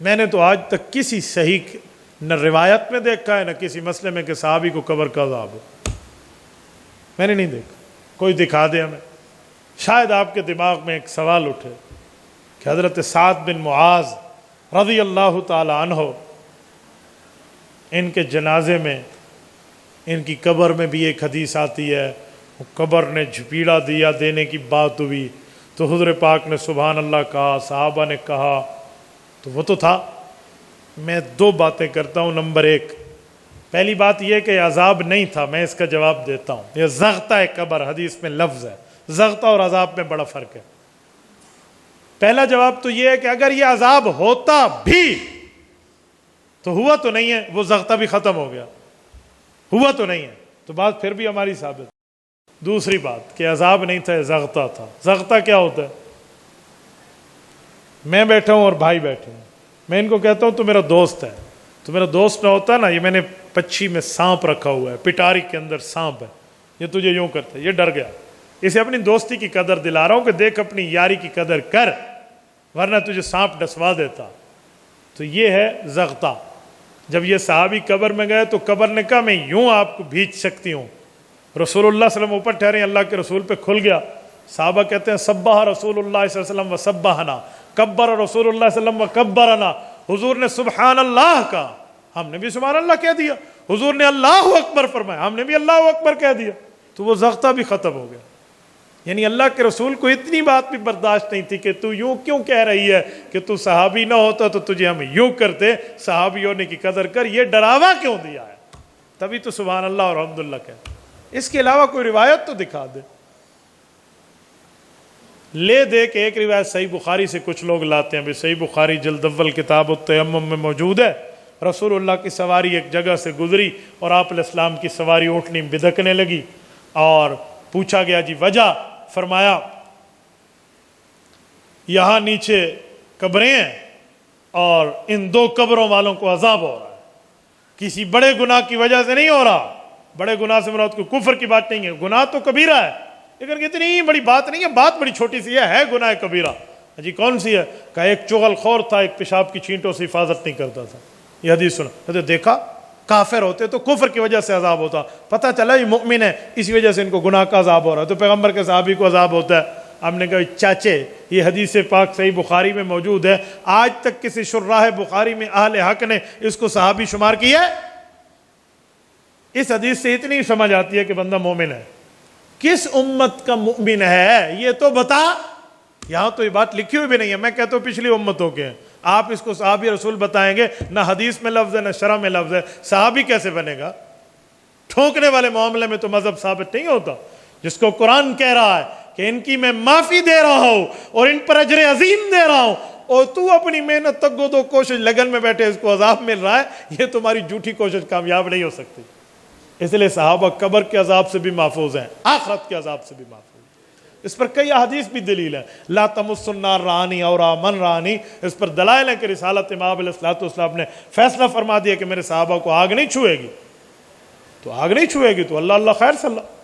میں نے تو آج تک کسی صحیح نہ روایت میں دیکھا ہے نہ کسی مسئلے میں کہ صحابی کو قبر کا عذاب ہو، میں نے نہیں دیکھا، کوئی دکھا دے ہمیں۔ شاید آپ کے دماغ میں ایک سوال اٹھے کہ حضرت سعد بن معاذ رضی اللہ تعالی عنہ، ان کے جنازے میں ان کی قبر میں بھی ایک حدیث آتی ہے، قبر نے جھپیڑا دیا دینے کی بات ہوئی تو حضور پاک نے سبحان اللہ کہا، صحابہ نے کہا، تو وہ تو تھا۔ میں دو باتیں کرتا ہوں۔ نمبر ایک، پہلی بات یہ کہ عذاب نہیں تھا، میں اس کا جواب دیتا ہوں، یہ زغطہ قبر حدیث میں لفظ ہے، زغطہ اور عذاب میں بڑا فرق ہے۔ پہلا جواب تو یہ ہے کہ اگر یہ عذاب ہوتا بھی تو ہوا تو نہیں ہے، وہ زغطہ بھی ختم ہو گیا، ہوا تو نہیں ہے، تو بات پھر بھی ہماری ثابت۔ دوسری بات کہ عذاب نہیں تھا، زغطہ تھا۔ زغطہ کیا ہوتا ہے؟ میں بیٹھا ہوں اور بھائی بیٹھے ہیں، میں ان کو کہتا ہوں تو میرا دوست ہے، تو میرا دوست نہ ہوتا نا، یہ میں نے پچھی میں سانپ رکھا ہوا ہے، پٹاری کے اندر سانپ ہے، یہ تجھے یوں کرتا ہے، یہ ڈر گیا، اسے اپنی دوستی کی قدر دلا رہا ہوں کہ دیکھ اپنی یاری کی قدر کر ورنہ تجھے سانپ ڈسوا دیتا۔ تو یہ ہے زغطہ۔ جب یہ صحابی قبر میں گئے تو قبر نے کہا میں یوں آپ کو بھیج سکتی ہوں، رسول اللہ صلی اللہ علیہ وسلم اوپر ٹھہرے، اللہ کے رسول پہ کھل گیا۔ صحابہ کہتے ہیں سبح رسول اللہ صلی اللہ علیہ وسلم و سبحنا، کبر رسول اللہ صلی اللہ علیہ وسلم و کبرنا، حضور نے سبحان اللہ کہا، ہم نے بھی سبحان اللہ کہہ دیا، حضور نے اللہ اکبر فرمایا، ہم نے بھی اللہ اکبر کہہ دیا، تو وہ زغطہ بھی ختم ہو گیا۔ یعنی اللہ کے رسول کو اتنی بات بھی برداشت نہیں تھی کہ تو یوں کیوں کہہ رہی ہے کہ تو صحابی نہ ہوتا تو تجھے ہم یوں کرتے، صحابی ہونے کی قدر کر، یہ ڈراوا کیوں دیا ہے؟ تبھی تو سبحان اللہ اور الحمدللہ کہتے۔ اس کے علاوہ کوئی روایت تو دکھا دے، لے دے کہ ایک روایت صحیح بخاری سے کچھ لوگ لاتے ہیں، بھی صحیح بخاری جلد اول کتاب التیمم میں موجود ہے، رسول اللہ کی سواری ایک جگہ سے گزری اور آپ علیہ السلام کی سواری اونٹنی بدکنے لگی، اور پوچھا گیا جی وجہ، فرمایا یہاں نیچے قبریں ہیں اور ان دو قبروں والوں کو عذاب ہو رہا ہے، کسی بڑے گناہ کی وجہ سے نہیں ہو رہا، بڑے گناہ سے مراد کوئی کفر کی بات نہیں ہے، گناہ تو کبیرہ ہے لیکن اتنی بڑی بات نہیں ہے، بات بڑی چھوٹی سی ہے گناہ کبیرہ۔ جی کون سی ہے؟ کہ ایک چغل خور تھا، ایک پیشاب کی چینٹوں سے حفاظت نہیں کرتا تھا، یہ حدیث سنا تو دیکھا کافر ہوتے تو کفر کی وجہ سے عذاب ہوتا، پتہ چلا یہ مؤمن ہے اسی وجہ سے ان کو گناہ کا عذاب ہو رہا ہے، تو پیغمبر کے صحابی کو عذاب ہوتا ہے۔ ہم نے کہا چاچے یہ حدیث پاک صحیح بخاری میں موجود ہے، آج تک کسی شراح بخاری میں اہل حق نے اس کو صحابی شمار کیا ہے؟ اس حدیث سے اتنی سمجھ آتی ہے کہ بندہ مومن ہے۔ کس امت کا مؤمن ہے یہ تو بتا، یہاں تو یہ بات لکھی ہوئی بھی نہیں ہے، میں کہتا ہوں پچھلی امتوں کے ہیں، آپ اس کو صحابی رسول بتائیں گے، نہ حدیث میں لفظ ہے نہ شرح میں لفظ ہے، صحابی کیسے بنے گا؟ ٹھوکنے والے معاملے میں تو مذہب ثابت نہیں ہوتا، جس کو قرآن کہہ رہا ہے کہ ان کی میں معافی دے رہا ہوں اور ان پر اجر عظیم دے رہا ہوں، اور تو اپنی محنت تک دو کوشش لگن میں بیٹھے اس کو عذاب مل رہا ہے، یہ تمہاری جھوٹی کوشش کامیاب نہیں ہو سکتی۔ اس لیے صحابہ قبر کے عذاب سے بھی محفوظ ہیں، آخرت کے عذاب سے بھی محفوظ ہیں۔ اس پر کئی احادیث بھی دلیل ہے، لا تمس النار رانی اور من رانی، اس پر دلائل ہے کہ رسالت امام علیہ الصلوۃ نے فیصلہ فرما دیا کہ میرے صحابہ کو آگ نہیں چھوئے گی، تو آگ نہیں چھوئے گی تو اللہ اللہ خیر صلی اللہ۔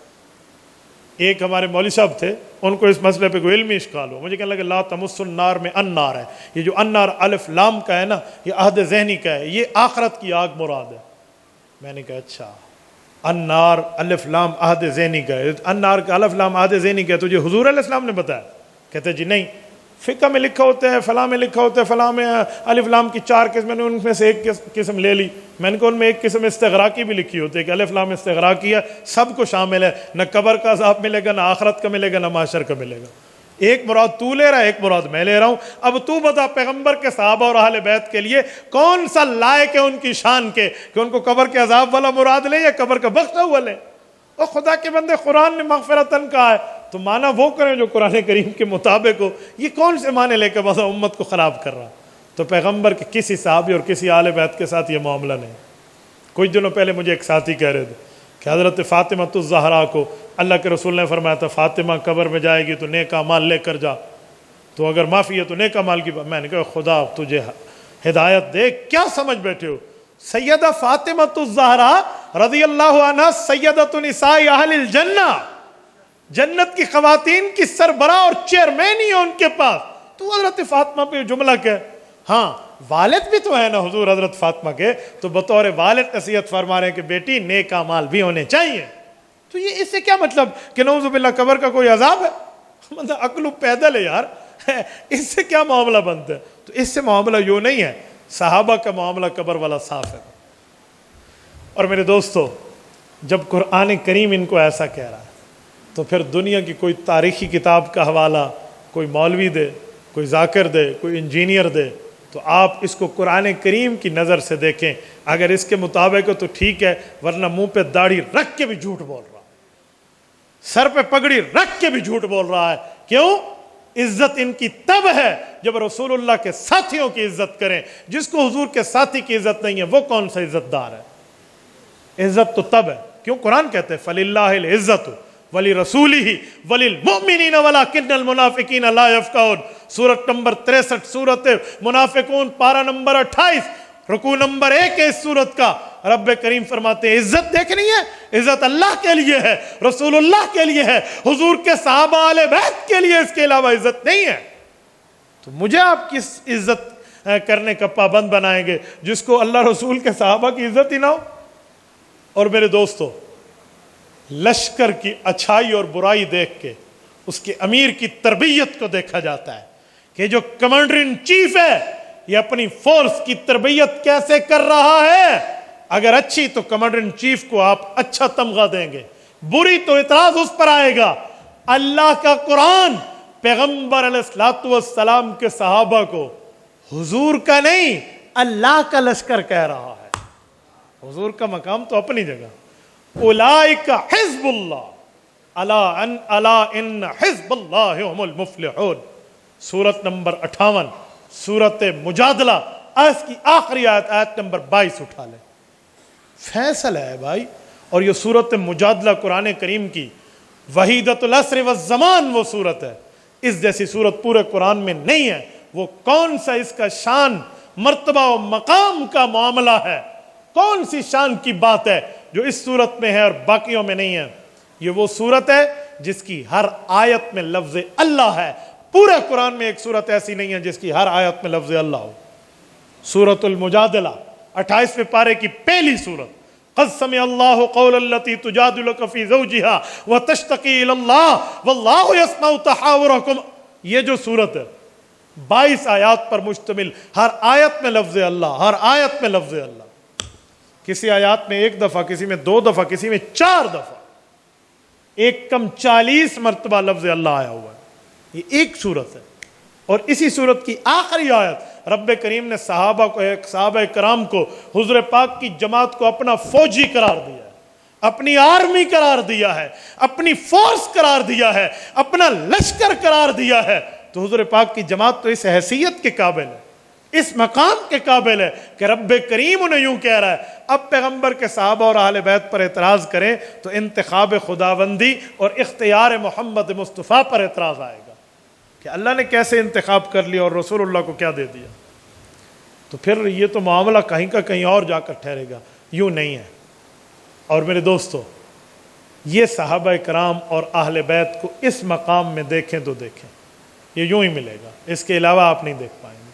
ایک ہمارے مولوی صاحب تھے، ان کو اس مسئلے پہ کوئی علمی اشکال ہو، مجھے کہنے لگا لا تمس النار میں انار ہے، یہ جو انار الف لام کا ہے نا، یہ عہد ذہنی کا ہے، یہ آخرت کی آگ مراد ہے۔ میں نے کہا اچھا، النار الف لام عہد ذہنی کا ہے، النار کا الف لام عہد ذہنی کا ہے، تو یہ حضور علیہ السلام نے بتایا؟ کہتے جی نہیں، فقہ میں لکھا ہوتا ہے، فلاں میں لکھا ہوتا ہے، فلاں میں الف لام کی 4 قسم، میں نے ان میں سے ایک قسم لے لی، میں نے کہا ان میں ایک قسم استغراقی بھی لکھی ہوتی ہے کہ الف لام استغراقی ہے، سب کو شامل ہے، نہ قبر کا عذاب ملے گا، نہ آخرت کا ملے گا، نہ محشر کا ملے گا۔ ایک مراد تو لے رہا ہے، ایک مراد میں لے رہا ہوں، اب تو بتا پیغمبر کے صحابہ اور اہل بیت کے لیے کون سا لائق ہے ان کی شان کے کہ ان کو قبر کے عذاب والا مراد لیں یا قبر کا بخشا ہوا لیں؟ اور خدا کے بندے، قرآن نے مغفرتاً کہا ہے تو مانا وہ کریں جو قرآن کریم کے مطابق ہو، یہ کون سے معنی لے کے بس امت کو خراب کر رہا؟ تو پیغمبر کے کسی صحابی اور کسی اہل بیت کے ساتھ یہ معاملہ نہیں۔ کچھ دنوں پہلے مجھے ایک ساتھی کہہ رہے تھے کہ حضرت فاطمہ الزہرا کو اللہ کے رسول نے فرمایا تھا فاطمہ قبر میں جائے گی تو نیک اعمال لے کر جا، تو اگر معافی ہے تو نیک اعمال کی بات۔ میں نے کہا خدا تجھے ہدایت دے، کیا سمجھ بیٹھے ہو؟ سیدہ فاطمہ الزہرا رضی اللہ عنہ سیدۃ نساء اہل الجنہ، جنت کی خواتین کی سربراہ اور چیئرمین ہی ہے ان کے پاس، تو حضرت فاطمہ پہ جملہ کیا؟ ہاں والد بھی تو ہے نا حضور حضرت فاطمہ کے، تو بطور والد نصیحت فرما رہے ہیں کہ بیٹی نیک اعمال بھی ہونے چاہیے۔ تو یہ اس سے کیا مطلب کہ نعوذ باللہ قبر کا کوئی عذاب ہے؟ مطلب عقل پیدل ہے یار، اس سے کیا معاملہ بنتا ہے؟ تو اس سے معاملہ یوں نہیں ہے، صحابہ کا معاملہ قبر والا صاف ہے۔ اور میرے دوستو، جب قرآن کریم ان کو ایسا کہہ رہا ہے تو پھر دنیا کی کوئی تاریخی کتاب کا حوالہ کوئی مولوی دے، کوئی ذاکر دے، کوئی انجینئر دے، تو آپ اس کو قرآن کریم کی نظر سے دیکھیں، اگر اس کے مطابق ہو تو ٹھیک ہے، ورنہ منہ پہ داڑھی رکھ کے بھی جھوٹ بول رہا ہے، سر پہ پگڑی رکھ کے بھی جھوٹ بول رہا ہے۔ کیوں؟ عزت ان کی تب ہے جب رسول اللہ کے ساتھیوں کی عزت کریں۔ جس کو حضور کے ساتھی کی عزت نہیں ہے وہ کون سا عزت دار ہے؟ عزت تو تب ہے، کیوں؟ قرآن کہتے ہیں فَلِلَّهِ الْعِزَّةُ وَلِرَسُولِهِ وَلِلْمُؤْمِنِينَ وَلَكِنَّ الْمُنَافِقِينَ لَا يَفْقَهُونَ، سورت نمبر 63، سورت منافقون، پارہ نمبر 28، رکوع نمبر 1 ہے اس سورت کا۔ رب کریم فرماتے ہیں عزت دیکھنی ہے، عزت اللہ کے لیے ہے، رسول اللہ کے لیے ہے، حضور کے صحابہ اہل بیت کے لیے، اس کے علاوہ عزت نہیں ہے۔ تو مجھے آپ کس عزت کرنے کا پابند بنائیں گے جس کو اللہ رسول کے صحابہ کی عزت ہی نہ ہو؟ اور میرے دوستو، لشکر کی اچھائی اور برائی دیکھ کے اس کے امیر کی تربیت کو دیکھا جاتا ہے کہ جو کمانڈر ان چیف ہے یہ اپنی فورس کی تربیت کیسے کر رہا ہے۔ اگر اچھی تو کمانڈر ان چیف کو آپ اچھا تمغہ دیں گے، بری تو اعتراض اس پر آئے گا۔ اللہ کا قرآن پیغمبر علیہ السلام کے صحابہ کو حضور کا نہیں اللہ کا لشکر کہہ رہا ہے۔ حضور کا مقام تو اپنی جگہ، اولئک حزب اللہ الا ان حزب اللہ هم المفلحون، سورت نمبر 58، سورت مجادلہ، اس کی آخری آیت، آیت نمبر 22 اٹھا لیں۔ فیصلہ ہے بھائی، اور یہ سورت مجادلہ قرآن کریم کی وحیدۃ العصر والزمان وہ سورت ہے، اس جیسی سورت پورے قرآن میں نہیں ہے۔ وہ کون سا اس کا شان، مرتبہ و مقام کا معاملہ ہے، کون سی شان کی بات ہے جو اس سورت میں ہے اور باقیوں میں نہیں ہے؟ یہ وہ سورت ہے جس کی ہر آیت میں لفظ اللہ ہے۔ پورے قرآن میں ایک سورت ایسی نہیں ہے جس کی ہر آیت میں لفظ اللہ ہو۔ سورت المجادلہ 28ویں پارے کی پہلی سورت، قد سمع اللہ قول التی تجادلک فی زوجہا وتشتکی الی اللہ واللہ یسمع تحاورکم، یہ جو سورت ہے 22 آیات پر مشتمل، ہر آیت میں لفظ اللہ، ہر آیت میں لفظ اللہ، کسی آیات میں 1 دفعہ، کسی میں 2 دفعہ، کسی میں 4 دفعہ، ایک کم 40 مرتبہ لفظ اللہ آیا ہوا ہے۔ یہ ایک سورت ہے، اور اسی سورت کی آخری آیت رب کریم نے صحابہ کرام کو، حضور پاک کی جماعت کو اپنا فوجی قرار دیا ہے، اپنی آرمی قرار دیا ہے، اپنی فورس قرار دیا ہے، اپنا لشکر قرار دیا ہے۔ تو حضور پاک کی جماعت تو اس حیثیت کے قابل ہے، اس مقام کے قابل ہے کہ رب کریم انہیں یوں کہہ رہا ہے. اب پیغمبر کے صحابہ اور اہل بیت پر اعتراض کریں تو انتخاب خداوندی اور اختیار محمد مصطفیٰ پر اعتراض آئے گا کہ اللہ نے کیسے انتخاب کر لیا اور رسول اللہ کو کیا دے دیا. تو پھر یہ تو معاملہ کہیں کا کہیں اور جا کر ٹھہرے گا. یوں نہیں ہے. اور میرے دوستو، یہ صحابہ کرام اور اہل بیت کو اس مقام میں دیکھیں تو دیکھیں، یہ یوں ہی ملے گا، اس کے علاوہ آپ نہیں دیکھ پائیں گے.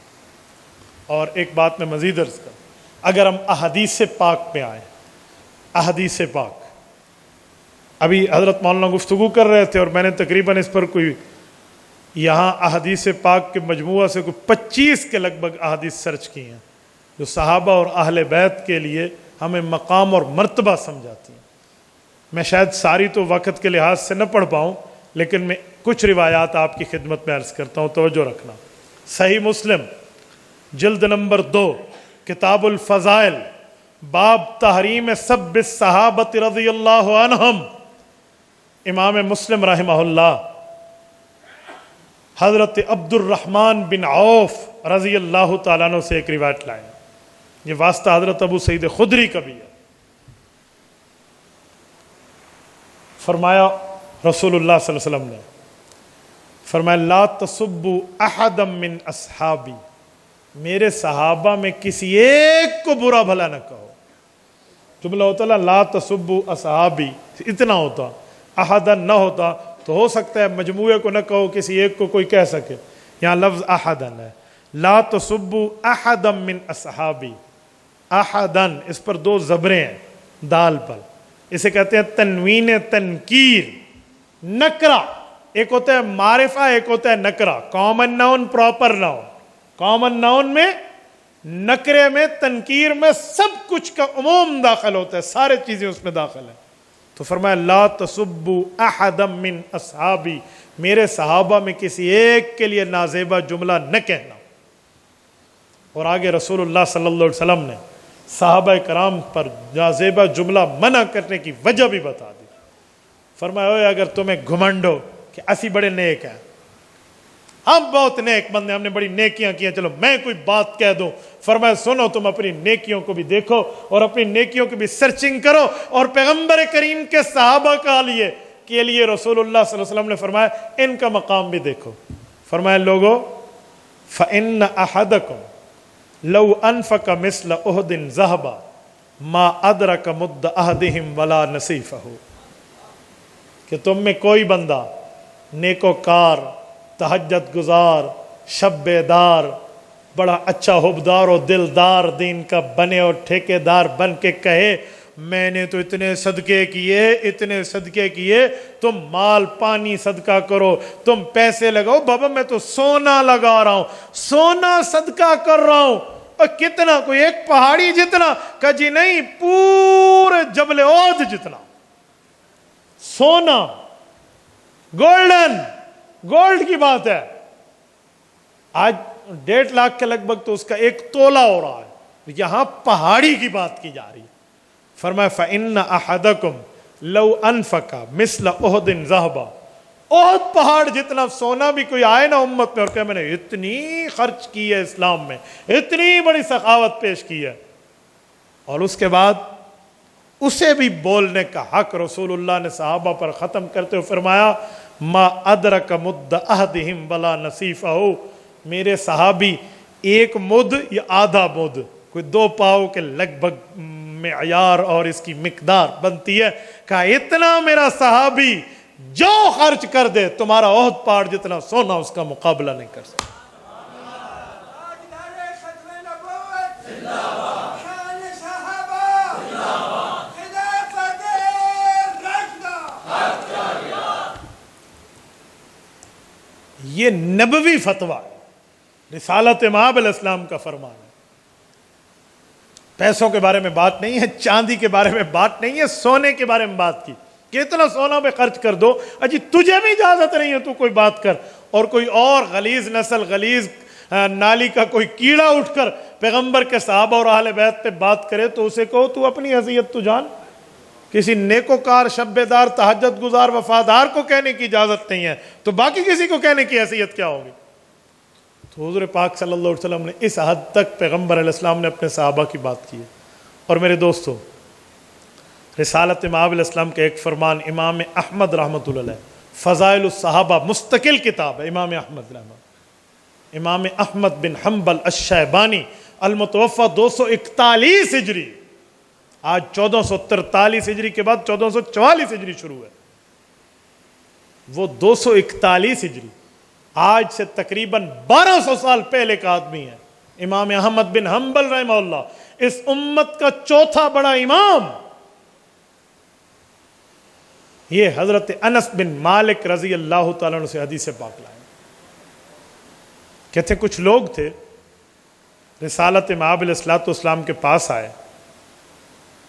اور ایک بات میں مزید عرض کروں، اگر ہم احادیث پاک میں آئیں، احادیث پاک، ابھی حضرت مولانا گفتگو کر رہے تھے اور میں نے تقریباً اس پر کوئی یہاں احادیث پاک کے مجموعہ سے کوئی 25 کے لگ بھگ احادیث سرچ کی ہیں جو صحابہ اور اہل بیت کے لیے ہمیں مقام اور مرتبہ سمجھاتی ہیں. میں شاید ساری تو وقت کے لحاظ سے نہ پڑھ پاؤں، لیکن میں کچھ روایات آپ کی خدمت میں عرض کرتا ہوں، توجہ رکھنا. صحیح مسلم جلد نمبر 2 کتاب الفضائل، باب تحریم سب الصحابۃ رضی اللہ عنہم. امام مسلم رحمہ اللہ حضرت عبد الرحمن بن عوف رضی اللہ تعالیٰ عنہ سے ایک روایت لائے. یہ واسطہ حضرت ابو سعید خدری کا بھی ہے. فرمایا رسول اللہ صلی اللہ علیہ وسلم نے فرمایا لا تسبوا احدا من اصحابی، میرے صحابہ میں کسی ایک کو برا بھلا نہ کہو. جملہ ہوتا ہے لا تسبوا اصحابی، اتنا ہوتا، احدا نہ ہوتا تو ہو سکتا ہے مجموعے کو نہ کہو، کسی ایک کو کوئی کہہ سکے. یہاں لفظ احدا ہے. لا تسبوا احدا من اصحابی، احدا اس پر 2 زبریں ہیں دال پر، اسے کہتے ہیں تنوین تنکیر، نکرہ. ایک ہوتا ہے معرفہ، ایک ہوتا ہے نکرہ. Common noun, proper noun. Common noun میں، نکرے میں، تنکیر میں سب کچھ کا عموم داخل ہوتا ہے، سارے چیزیں اس میں داخل ہیں. تو فرمایا لا تسبوا احدا من اصحابی، میرے صحابہ میں کسی ایک کے لیے نازیبہ جملہ نہ کہنا. اور آگے رسول اللہ صلی اللہ علیہ وسلم نے صحابہ کرام پر نازیبہ جملہ منع کرنے کی وجہ بھی بتا دی. فرمایا اوے اگر تمہیں گھمنڈ ہو کہ اسی بڑے نیک ہیں، ہم بہت نیک بندے، ہم نے بڑی نیکیاں کی ہیں، چلو میں کوئی بات کہہ دوں. فرمایا سنو، تم اپنی نیکیوں کو بھی دیکھو اور اپنی نیکیوں کی بھی سرچنگ کرو. اور پیغمبر کریم کے صحابہ کے لیے رسول اللہ صلی اللہ علیہ وسلم نے فرمایا ان کا مقام بھی دیکھو. فرمایا لوگو فَإِنَّ أَحَدَكُمْ لو انفق مثل احد ذهبا ما ادرک مد احدهم ولا نصیفہ، کہ تم میں کوئی بندہ نیکوکار، تہجد گزار، شب بیدار، بڑا اچھا حبدار و دلدار دین کا بنے اور ٹھیکیدار بن کے کہے میں نے تو اتنے صدقے کیے، تم مال پانی صدقہ کرو، تم پیسے لگاؤ، بابا میں تو سونا لگا رہا ہوں، سونا صدقہ کر رہا ہوں. اور کتنا؟ کوئی ایک پہاڑی جتنا؟ کہ جی نہیں، پورے جبل عہد جتنا سونا، گولڈ کی بات ہے. آج 1.5 لاکھ کے لگ بھگ تو اس کا 1 تولہ ہو رہا ہے. یہاں پہاڑی کی بات کی جا رہی ہے. فرمایا فَإِنَّ أَحَدَكُمْ لَوْ أَنفَقَ مِثْلَ أُحُدٍ ذَهَبًا، احد پہاڑ جتنا سونا بھی کوئی آئے نا امت میں اور کہ میں نے اتنی خرچ کی ہے اسلام میں، اتنی بڑی سخاوت پیش کی ہے، اور اس کے بعد اسے بھی بولنے کا حق رسول اللہ نے صحابہ پر ختم کرتے ہوئے فرمایا ما ادرک مد احدہم ولا نصیفہ، میرے صحابی 1 مد یا آدھا مد، کوئی 2 پاؤ کے لگ بھگ معیار اور اس کی مقدار بنتی ہے، کہا اتنا میرا صحابی جو خرچ کر دے تمہارا احد پہاڑ جتنا سونا اس کا مقابلہ نہیں کر سکتا. یہ نبوی فتویٰ ہے، رسالت مآب علیہ السلام کا فرمان ہے. پیسوں کے بارے میں بات نہیں ہے، چاندی کے بارے میں بات نہیں ہے، سونے کے بارے میں بات کی کہ اتنا سونا پہ خرچ کر دو. اجی تجھے بھی اجازت نہیں ہے تو کوئی بات کر، اور کوئی اور غلیظ نسل، غلیظ نالی کا کوئی کیڑا اٹھ کر پیغمبر کے صحابہ اور اہل بیت پہ بات کرے تو اسے کہو تو اپنی حیثیت تو جان. کسی نیکوکار، شبیدار، تہجد گزار، وفادار کو کہنے کی اجازت نہیں ہے تو باقی کسی کو کہنے کی حیثیت کیا ہوگی؟ تو حضور پاک صلی اللہ علیہ وسلم نے اس حد تک پیغمبر علیہ السلام نے اپنے صحابہ کی بات کی ہے۔ اور میرے دوستو، رسالت مآب علیہ السلام کا ایک فرمان امام احمد رحمۃ اللہ علیہ، فضائل الصحابہ مستقل کتاب ہے امام احمد رحمۃ، امام احمد بن حنبل الشیبانی المتوفى 241 ہجری، آج 1443 ہجری کے بعد 1444 ہجری شروع ہے، وہ 241 ہجری، آج سے تقریباً 1200 سال پہلے کا آدمی ہے امام احمد بن حنبل رحمہ اللہ، اس امت کا چوتھا بڑا امام۔ یہ حضرت انس بن مالک رضی اللہ تعالیٰ عنہ سے حدیث پاک لائے، کہتے کچھ لوگ تھے رسالت مآب علیہ السلام کے پاس آئے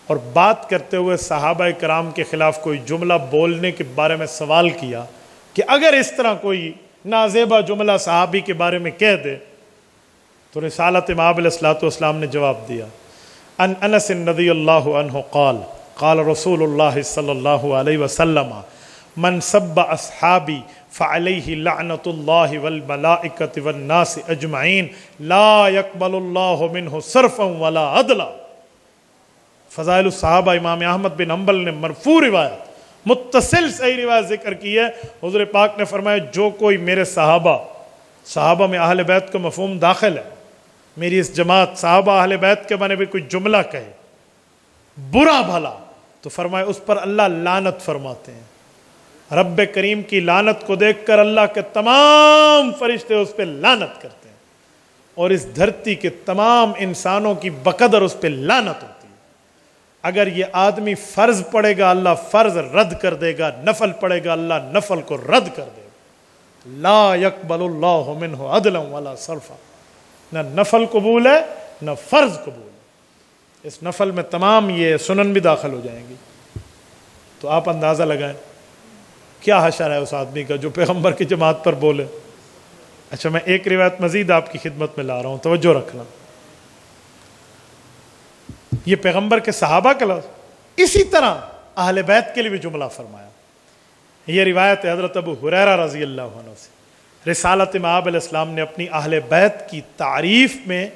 اور بات کرتے ہوئے صحابہ کرام کے خلاف کوئی جملہ بولنے کے بارے میں سوال کیا کہ اگر اس طرح کوئی نازیبہ جملہ صحابی کے بارے میں کہہ دے تو رسالت مآب علیہ السلام نے جواب دیا، ان انس رضی اللہ عنہ قال قال رسول اللہ صلی اللہ علیہ وسلم من سب اصحابی فعلیہ لعنت اللہ والملائکۃ والناس اجمعین لا يقبل اللہ منہ صرفا ولا عدلا۔ فضائل الصحابہ امام احمد بن حنبل نے مرفوع روایت، متصل صحیح روایت ذکر کی ہے، حضور پاک نے فرمایا جو کوئی میرے صحابہ میں اہل بیت کا مفہوم داخل ہے، میری اس جماعت صحابہ اہل بیت کے بارے میں کوئی جملہ کہے برا بھلا تو فرمایا اس پر اللہ لعنت فرماتے ہیں، رب کریم کی لعنت کو دیکھ کر اللہ کے تمام فرشتے اس پہ لعنت کرتے ہیں، اور اس دھرتی کے تمام انسانوں کی بقدر اس پہ لعنت ہوتی ہے۔ اگر یہ آدمی فرض پڑے گا اللہ فرض رد کر دے گا، نفل پڑے گا اللہ نفل کو رد کر دے گا، لا يقبل اللہ منہ عدلا ولا صرفا، نہ نفل قبول ہے نہ فرض قبول ہے، اس نفل میں تمام یہ سنن بھی داخل ہو جائیں گی۔ تو آپ اندازہ لگائیں کیا حشر ہے اس آدمی کا جو پیغمبر کی جماعت پر بولے۔ اچھا میں ایک روایت مزید آپ کی خدمت میں لا رہا ہوں، توجہ رکھنا، یہ پیغمبر کے صحابہ کا لفظ، اسی طرح اہل بیت کے لیے بھی جملہ فرمایا۔ یہ روایت ہے حضرت ابو ہریرہ رضی اللہ عنہ سے، رسالت مآب علیہ السلام نے اپنی اہل بیت کی تعریف میں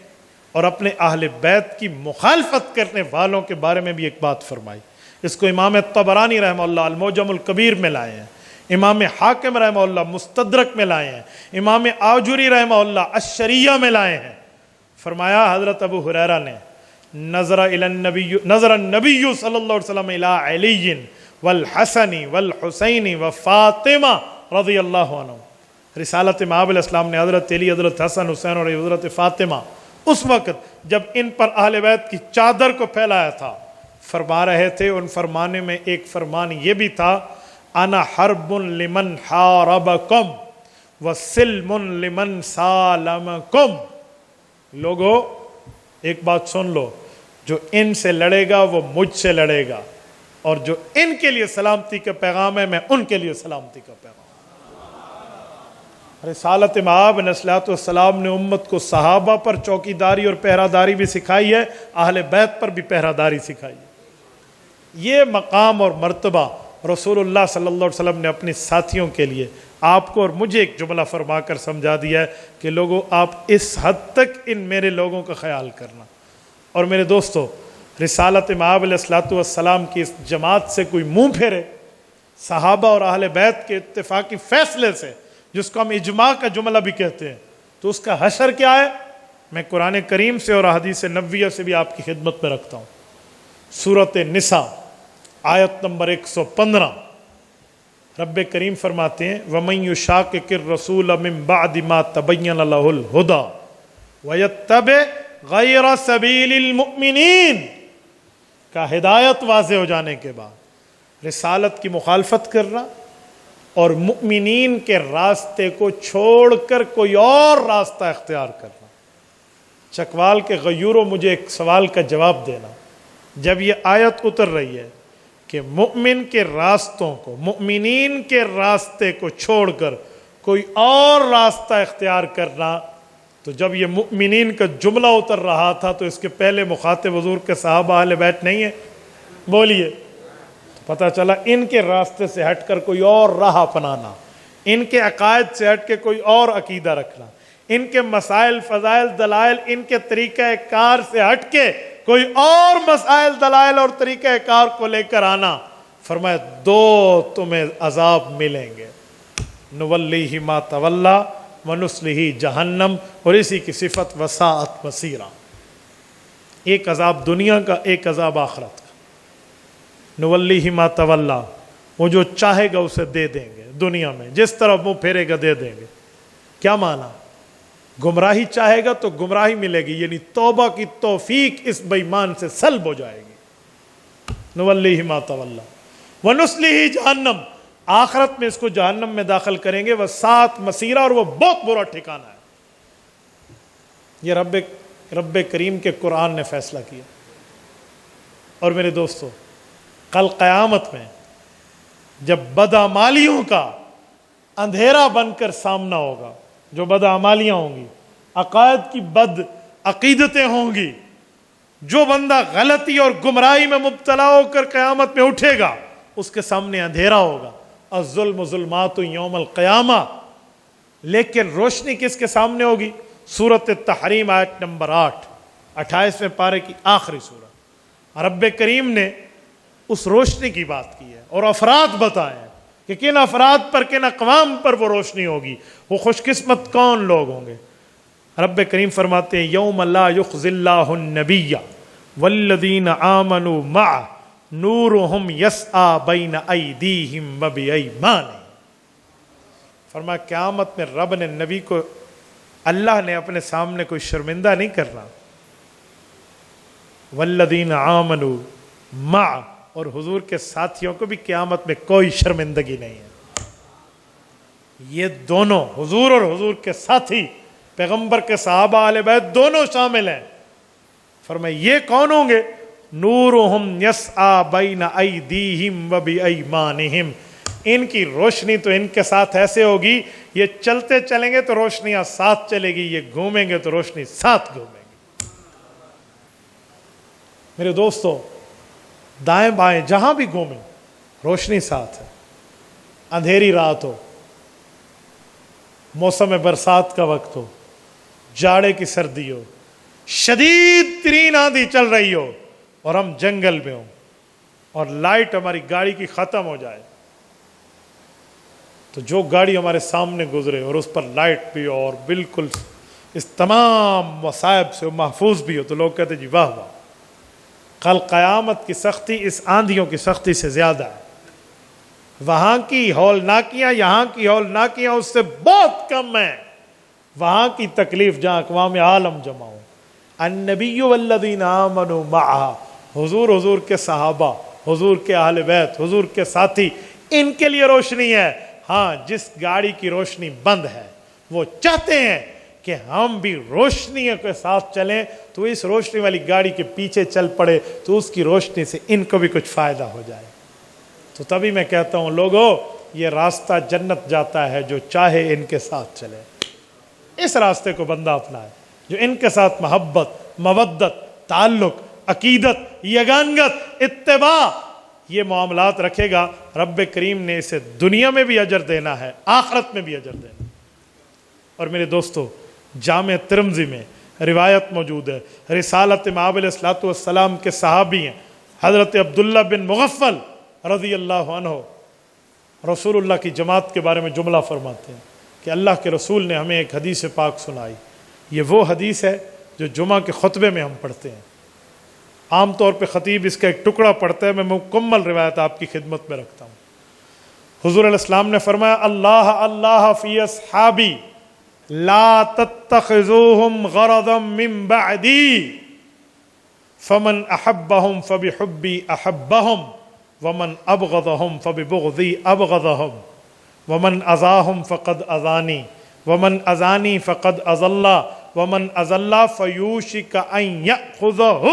اور اپنے اہل بیت کی مخالفت کرنے والوں کے بارے میں بھی ایک بات فرمائی۔ اس کو امام طبرانی رحمہ اللہ المعجم الکبیر میں لائے ہیں، امام حاکم رحمہ اللہ مستدرک میں لائے ہیں، امام آجوری رحمہ اللہ الشریعہ میں لائے ہیں۔ فرمایا حضرت ابو ہریرہ نے نظر النبی صلی اللہ علیہ وسلم الی علی والحسن والحسین وفاطمہ رضی اللہ عنہ، رسالت مآب علیہ السلام نے حضرت علی، حضرت حسن، حسین اور حضرت فاطمہ اس وقت جب ان پر اہل بیت کی چادر کو پھیلایا تھا فرما رہے تھے، ان فرمانے میں ایک فرمان یہ بھی تھا، انا حرب لمن حاربکم وسلم لمن سالمکم۔ لوگو ایک بات سن لو، جو ان سے لڑے گا وہ مجھ سے لڑے گا، اور جو ان کے لیے سلامتی کا پیغام ہے میں ان کے لیے سلامتی کا پیغام۔ رسالت مآب علیہ السلام نے امت کو صحابہ پر چوکیداری اور پہراداری بھی سکھائی ہے، اہل بیت پر بھی پہراداری سکھائی ہے۔ یہ مقام اور مرتبہ رسول اللہ صلی اللہ علیہ وسلم نے اپنے ساتھیوں کے لیے آپ کو اور مجھے ایک جملہ فرما کر سمجھا دیا ہے کہ لوگوں آپ اس حد تک ان میرے لوگوں کا خیال کرنا۔ اور میرے دوستو، رسالت مآب علیہ السلام کی اس جماعت سے کوئی منہ پھیرے، صحابہ اور اہل بیت کے اتفاقی فیصلے سے، جس کو ہم اجماع کا جملہ بھی کہتے ہیں، تو اس کا حشر کیا ہے؟ میں قرآن کریم سے اور احادیث نبویہ سے بھی آپ کی خدمت میں رکھتا ہوں۔ سورۃ نساء آیت نمبر 115، رب کریم فرماتے ہیں وَمَن يُشَاقِقِ الرَّسُولَ مِن بَعْدِ مَا تَبَيَّنَ لَهُ الْهُدَى وَيَتَّبِعْ غَيْرَ سَبِيلِ الْمُؤْمِنِينَ کا ہدایت واضح ہو جانے کے بعد رسالت کی مخالفت کرنا اور مؤمنین کے راستے کو چھوڑ کر کوئی اور راستہ اختیار کرنا۔ چکوال کے غیوروں مجھے ایک سوال کا جواب دینا، جب یہ آیت اتر رہی ہے کہ مؤمن کے راستوں کو، مؤمنین کے راستے کو چھوڑ کر کوئی اور راستہ اختیار کرنا، تو جب یہ مؤمنین کا جملہ اتر رہا تھا تو اس کے پہلے مخاطب حضور کے صحابہ اہل بیت نہیں ہے؟ بولیے۔ پتہ چلا ان کے راستے سے ہٹ کر کوئی اور راہ اپنانا، ان کے عقائد سے ہٹ کے کوئی اور عقیدہ رکھنا، ان کے مسائل فضائل دلائل ان کے طریقہ کار سے ہٹ کے کوئی اور مسائل دلائل اور طریقہ کار کو لے کر آنا، فرمایا دو تمہیں عذاب ملیں گے، نولیہ ما تولا ونصلہ جہنم، اور اسی کی صفت وساعت مصیرا، ایک عذاب دنیا کا، ایک عذاب آخرت کا۔ نولیہ ما تولا، وہ جو چاہے گا اسے دے دیں گے دنیا میں، جس طرح منہ پھیرے گا دے دیں گے۔ کیا معنی؟ گمراہی چاہے گا تو گمراہی ملے گی، یعنی توبہ کی توفیق اس بے ایمان سے سلب ہو جائے گی۔ نولیہ ما تولا ونصلہ جہنم، آخرت میں اس کو جہنم میں داخل کریں گے، وساعت مصیرا، اور وہ بہت برا ٹھکانہ ہے۔ یہ رب کریم کے قرآن نے فیصلہ کیا۔ اور میرے دوستو، کل قیامت میں جب بدعمالیوں کا اندھیرا بن کر سامنا ہوگا، جو بدعمالیاں ہوں گی، عقائد کی بد عقیدتیں ہوں گی، جو بندہ غلطی اور گمراہی میں مبتلا ہو کر قیامت میں اٹھے گا، اس کے سامنے اندھیرا ہوگا، الظلم ظلمات یوم القیامہ، لیکن روشنی کس کے سامنے ہوگی؟ سورۃ التحریم آیت نمبر 8، 28ویں پارے کی آخری سورہ۔ رب کریم نے اس روشنی کی بات کی ہے اور افراد بتائے ہیں کہ کن افراد پر، کن اقوام پر وہ روشنی ہوگی، وہ خوش قسمت کون لوگ ہوں گے۔ رب کریم فرماتے ہیں یوم لا یخزی اللہ النبی والذین آمنوا معہ نورہم یسعی بین ایدیہم وبایمانہم، فرمایا قیامت میں رب نے نبی کو، اللہ نے اپنے سامنے کوئی شرمندہ نہیں کرنا، والذین آمنوا معہ، اور حضور کے ساتھیوں کو بھی قیامت میں کوئی شرمندگی نہیں ہے۔ یہ دونوں حضور اور حضور کے ساتھی، پیغمبر کے صحابہ اہل بیت دونوں شامل ہیں۔ فرمایا یہ کون ہوں گے؟ نورہم یسعی بین ایدیہم وبایمانہم، ان کی روشنی تو ان کے ساتھ ایسے ہوگی، یہ چلتے چلیں گے تو روشنیاں ساتھ چلے گی، یہ گھومیں گے تو روشنی ساتھ گھومیں گی۔ میرے دوستو، دائیں بائیں جہاں بھی گھومیں روشنی ساتھ ہے، اندھیری رات ہو، موسم برسات کا وقت ہو، جاڑے کی سردی ہو، شدید ترین آندھی چل رہی ہو، اور ہم جنگل میں ہوں، اور لائٹ ہماری گاڑی کی ختم ہو جائے، تو جو گاڑی ہمارے سامنے گزرے اور اس پر لائٹ بھی ہو اور بالکل اس تمام مصائب سے محفوظ بھی ہو، تو لوگ کہتے جی واہ واہ، کل قیامت کی سختی اس آندھیوں کی سختی سے زیادہ ہے۔ وہاں کی ہولناکیاں یہاں کی ہولناکیاں اس سے بہت کم ہیں۔ وہاں کی تکلیف جہاں اقوام عالم جمع ہو، النبی والذین آمنوا معہ، حضور کے صحابہ، حضور کے اہل بیت، حضور کے ساتھی، ان کے لیے روشنی ہے۔ ہاں، جس گاڑی کی روشنی بند ہے وہ چاہتے ہیں کہ ہم بھی روشنی کے ساتھ چلیں، تو اس روشنی والی گاڑی کے پیچھے چل پڑے تو اس کی روشنی سے ان کو بھی کچھ فائدہ ہو جائے۔ تو تبھی میں کہتا ہوں لوگو، یہ راستہ جنت جاتا ہے جو چاہے ان کے ساتھ چلے۔ اس راستے کو بندہ اپنائے جو ان کے ساتھ محبت، مودت، تعلق، عقیدت، یگانگت، اتباع، یہ معاملات رکھے گا، رب کریم نے اسے دنیا میں بھی اجر دینا ہے، آخرت میں بھی اجر دینا ہے۔ اور میرے دوستو، جامع ترمذی میں روایت موجود ہے، رسالت مآب علیہ الصلوۃ والسلام کے صحابی ہیں حضرت عبداللہ بن مغفل رضی اللہ عنہ، رسول اللہ کی جماعت کے بارے میں جملہ فرماتے ہیں کہ اللہ کے رسول نے ہمیں ایک حدیث پاک سنائی۔ یہ وہ حدیث ہے جو جمعہ کے خطبے میں ہم پڑھتے ہیں۔ عام طور پہ خطیب اس کا ایک ٹکڑا پڑھتا ہے، میں مکمل روایت آپ کی خدمت میں رکھتا ہوں۔ حضور علیہ السلام نے فرمایا اللہ اللہ فی اصحابی لا تتخذوهم غرضا من بعدی فمن احبهم فبحبی احبهم ومن ابغضهم فببغضی ابغضهم ومن اذاهم فقد اذانی ومن اذانی فقد اذلا ومن اذلا فیوشک ان یأخذہ۔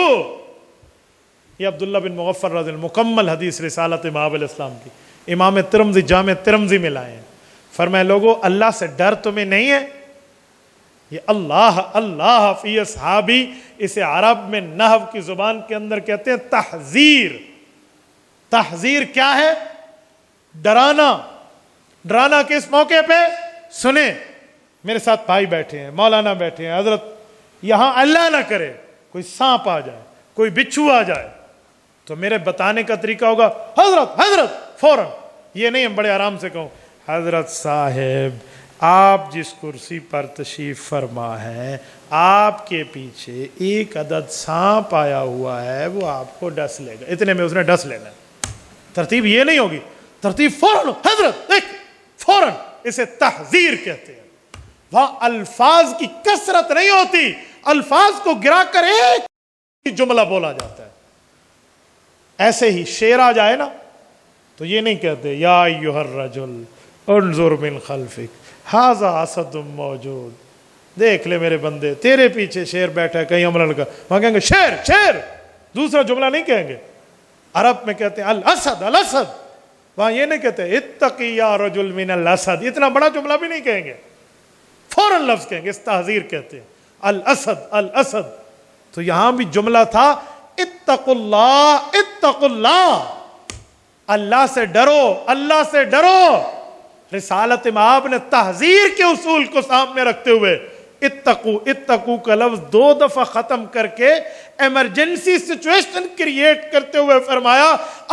یہ عبداللہ بن مغفر رضی اللہ مکمل حدیث رسالت مآب علیہ السلام کی امام ترمذی جامع ترمذی میں لائے ہیں۔ فرمائے لوگو، اللہ سے ڈر تمہیں نہیں ہے؟ یہ اللہ اللہ فی اصحابی، اسے عرب میں نحو کی زبان کے اندر کہتے ہیں تحذیر۔ تحذیر کیا ہے؟ ڈرانا۔ ڈرانا کس موقع پہ؟ سنیں، میرے ساتھ بھائی بیٹھے ہیں، مولانا بیٹھے ہیں، حضرت یہاں اللہ نہ کرے کوئی سانپ آ جائے، کوئی بچھو آ جائے، تو میرے بتانے کا طریقہ ہوگا حضرت حضرت فوراً، یہ نہیں ہم بڑے آرام سے کہوں حضرت صاحب آپ جس کرسی پر تشریف فرما ہے آپ کے پیچھے ایک عدد سانپ آیا ہوا ہے، وہ آپ کو ڈس لے گا، اتنے میں اس نے ڈس لینا. ترتیب یہ نہیں ہوگی، ترتیب فوراً حضرت ایک فوراً. اسے تحذیر کہتے ہیں. وہاں الفاظ کی کثرت نہیں ہوتی، الفاظ کو گرا کر ایک جملہ بولا جاتا ہے. ایسے ہی شیر آ جائے نا تو یہ نہیں کہتے یا ایھا الرجل انظر من خلفک ھذا اسد موجود، دیکھ لے میرے بندے تیرے پیچھے شیر بیٹھا ہے، کہیں حملہ لگا، وہاں کہیں گے شیر شیر، دوسرا جملہ نہیں کہیں گے. عرب میں کہتے ہیں الاسد الاسد، وہاں یہ نہیں کہتے اتقی یا رجل من الاسد، اتنا بڑا جملہ بھی نہیں کہیں گے، فوراً لفظ کہیں گے، اس تحذیر کہتے ہیں الاسد الاسد. تو یہاں بھی جملہ تھا اتقوا اللہ اتقوا اللہ، اللہ سے ڈرو اللہ سے ڈرو. رسالت میں آپ نے تحذیر کے اصول کو سامنے رکھتے ہوئے اتقو اتقو کا لفظ 2 دفعہ ختم کر کے ایمرجنسی سچویشن کریٹ کرتے ہوئے فرمایا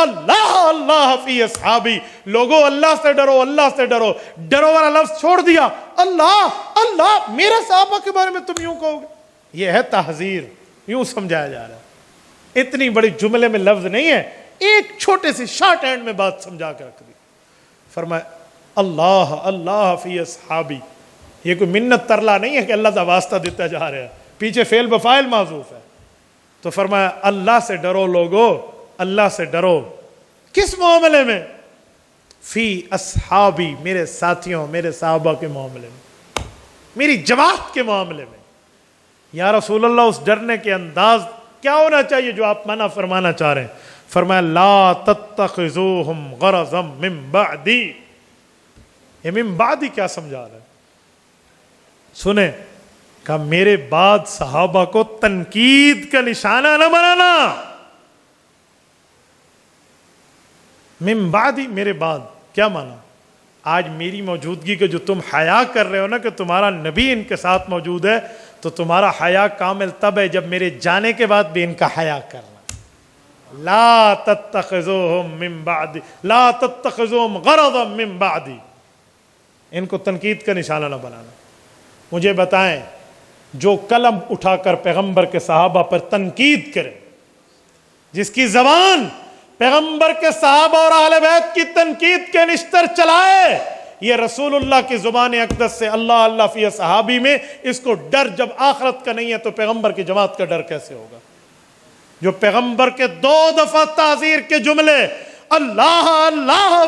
اللہ اللہ فی اصحابی، لوگو اللہ سے ڈرو اللہ سے ڈرو. ڈرو والا لفظ چھوڑ دیا، اللہ اللہ میرے صحابہ کے بارے میں تم یوں کہو گے، یہ ہے تحذیر، یوں سمجھایا جا رہا ہے. اتنی بڑی جملے میں لفظ نہیں ہے، ایک چھوٹے سے شارٹ ہینڈ میں بات سمجھا کے رکھ دی. فرمایا اللہ اللہ فی اصحابی، یہ کوئی منت ترلا نہیں ہے کہ اللہ کا واسطہ دیتا جا رہا ہے، پیچھے فعل بفاعل معذوف ہے. تو فرمایا اللہ سے ڈرو لوگو، اللہ سے ڈرو. کس معاملے میں؟ فی اصحابی، میرے ساتھیوں میرے صحابہ کے معاملے میں، میری جماعت کے معاملے میں. یا رسول اللہ اس ڈرنے کے انداز کیا ہونا چاہیے جو آپ منع فرمانا چاہ رہے ہیں؟ فرمایا لا تتخذوہم غرضا من بعدی. یہ من بعدی کیا سمجھا رہا ہے؟ سنیں، کہا میرے بعد صحابہ کو تنقید کا نشانہ نہ بنانا. من بعدی، میرے بعد کیا مانا؟ آج میری موجودگی کے جو تم حیا کر رہے ہو نا کہ تمہارا نبی ان کے ساتھ موجود ہے، تو تمہارا حیا کامل تب ہے جب میرے جانے کے بعد بھی ان کا حیا کرنا. لا تتخذوہم من بعدی لا تتخذوہم غرضا من بعدی، ان کو تنقید کا نشانہ نہ بنانا. مجھے بتائیں جو قلم اٹھا کر پیغمبر کے صحابہ پر تنقید کرے، جس کی زبان پیغمبر کے صحابہ اور اہل بیت کی تنقید کے نشتر چلائے، یہ رسول اللہ کی زبان اقدس سے اللہ اللہ فی صحابی میں اس کو ڈر جب آخرت کا نہیں ہے تو پیغمبر کی جماعت کا ڈر کیسے ہوگا؟ جو پیغمبر کے 2 دفعہ تعزیر کے جملے اللہ اللہ